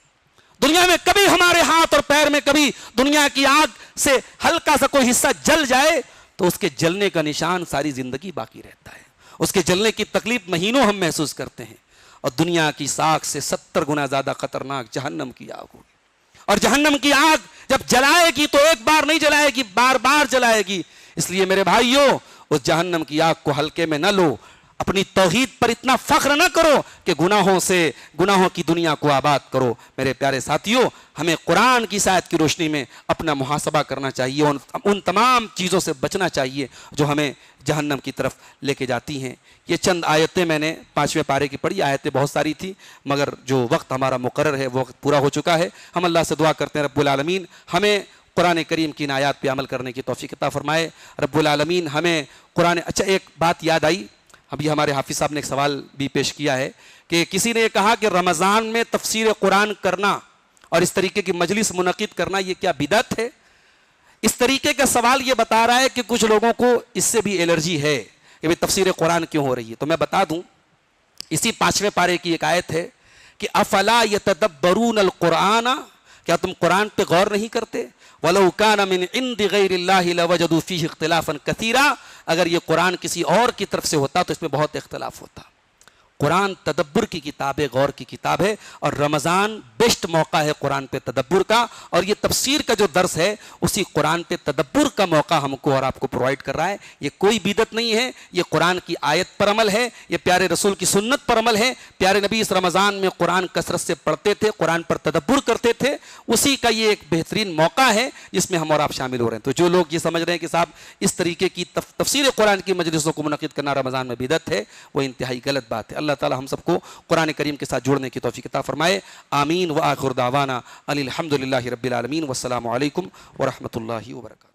[SPEAKER 1] دنیا میں کبھی ہمارے ہاتھ اور پیر میں کبھی دنیا کی آگ سے ہلکا سا کوئی حصہ جل جائے تو اس کے جلنے کا نشان ساری زندگی باقی رہتا ہے، اس کے جلنے کی تکلیف مہینوں ہم محسوس کرتے ہیں، اور دنیا کی ساکھ سے 70 گنا زیادہ خطرناک جہنم کی آگ ہوگی۔ اور جہنم کی آگ جب جلائے گی تو ایک بار نہیں جلائے گی، بار بار جلائے گی۔ اس لیے میرے بھائیوں، اس جہنم کی آگ کو ہلکے میں نہ لو، اپنی توحید پر اتنا فخر نہ کرو کہ گناہوں کی دنیا کو آباد کرو۔ میرے پیارے ساتھیوں، ہمیں قرآن کی آیت کی روشنی میں اپنا محاسبہ کرنا چاہیے، ان تمام چیزوں سے بچنا چاہیے جو ہمیں جہنم کی طرف لے کے جاتی ہیں۔ یہ چند آیتیں میں نے 5ویں پارے کی پڑھی، آیتیں بہت ساری تھی مگر جو وقت ہمارا مقرر ہے وہ وقت پورا ہو چکا ہے۔ ہم اللہ سے دعا کرتے ہیں رب العالمین ہمیں قرآن کریم کی ان آیات پہ عمل کرنے کی توفیق عطا فرمائے۔ رب العالمین ہمیں قرآن، اچھا ایک بات یاد آئی، ابھی ہمارے حافظ صاحب نے ایک سوال بھی پیش کیا ہے کہ کسی نے یہ کہا کہ رمضان میں تفسیر قرآن کرنا اور اس طریقے کی مجلس منعقد کرنا یہ کیا بدعت ہے؟ اس طریقے کا سوال یہ بتا رہا ہے کہ کچھ لوگوں کو اس سے بھی الرجی ہے کہ بھئی تفسیر قرآن کیوں ہو رہی ہے۔ تو میں بتا دوں، اسی 5ویں پارے کی ایک آیت ہے کہ افلا یتدبرون القرآن، کیا تم قرآن پہ غور نہیں کرتے؟ وَلَوْ كَانَ مِنْ عِنْدِ غَيْرِ اللَّهِ لَوَجَدُوا فِيهِ اخْتِلَافًا كَثِيرًا، اگر یہ قرآن کسی اور کی طرف سے ہوتا تو اس میں بہت اختلاف ہوتا۔ قرآن تدبر کی کتاب ہے، غور کی کتاب ہے، اور رمضان بیسٹ موقع ہے قرآن پہ تدبر کا، اور یہ تفسیر کا جو درس ہے اسی قرآن پہ تدبر کا موقع ہم کو اور آپ کو پرووائڈ کر رہا ہے۔ یہ کوئی بدعت نہیں ہے، یہ قرآن کی آیت پر عمل ہے، یہ پیارے رسول کی سنت پر عمل ہے۔ پیارے نبی اس رمضان میں قرآن کثرت سے پڑھتے تھے، قرآن پر تدبر کرتے تھے، اسی کا یہ ایک بہترین موقع ہے جس میں ہم اور آپ شامل ہو رہے ہیں۔ تو جو لوگ یہ سمجھ رہے ہیں کہ صاحب اس طریقے کی تفسیر قرآن کی مجلسوں کو منعقد کرنا رمضان میں بدعت ہے، وہ انتہائی غلط بات ہے۔ اللہ تعالی ہم سب کو قرآن کریم کے ساتھ جوڑنے کی توفیق عطا فرمائے، آمین۔ وآخر دعوانا ان الحمد للہ رب العالمین، والسلام علیکم ورحمۃ اللہ وبرکاتہ۔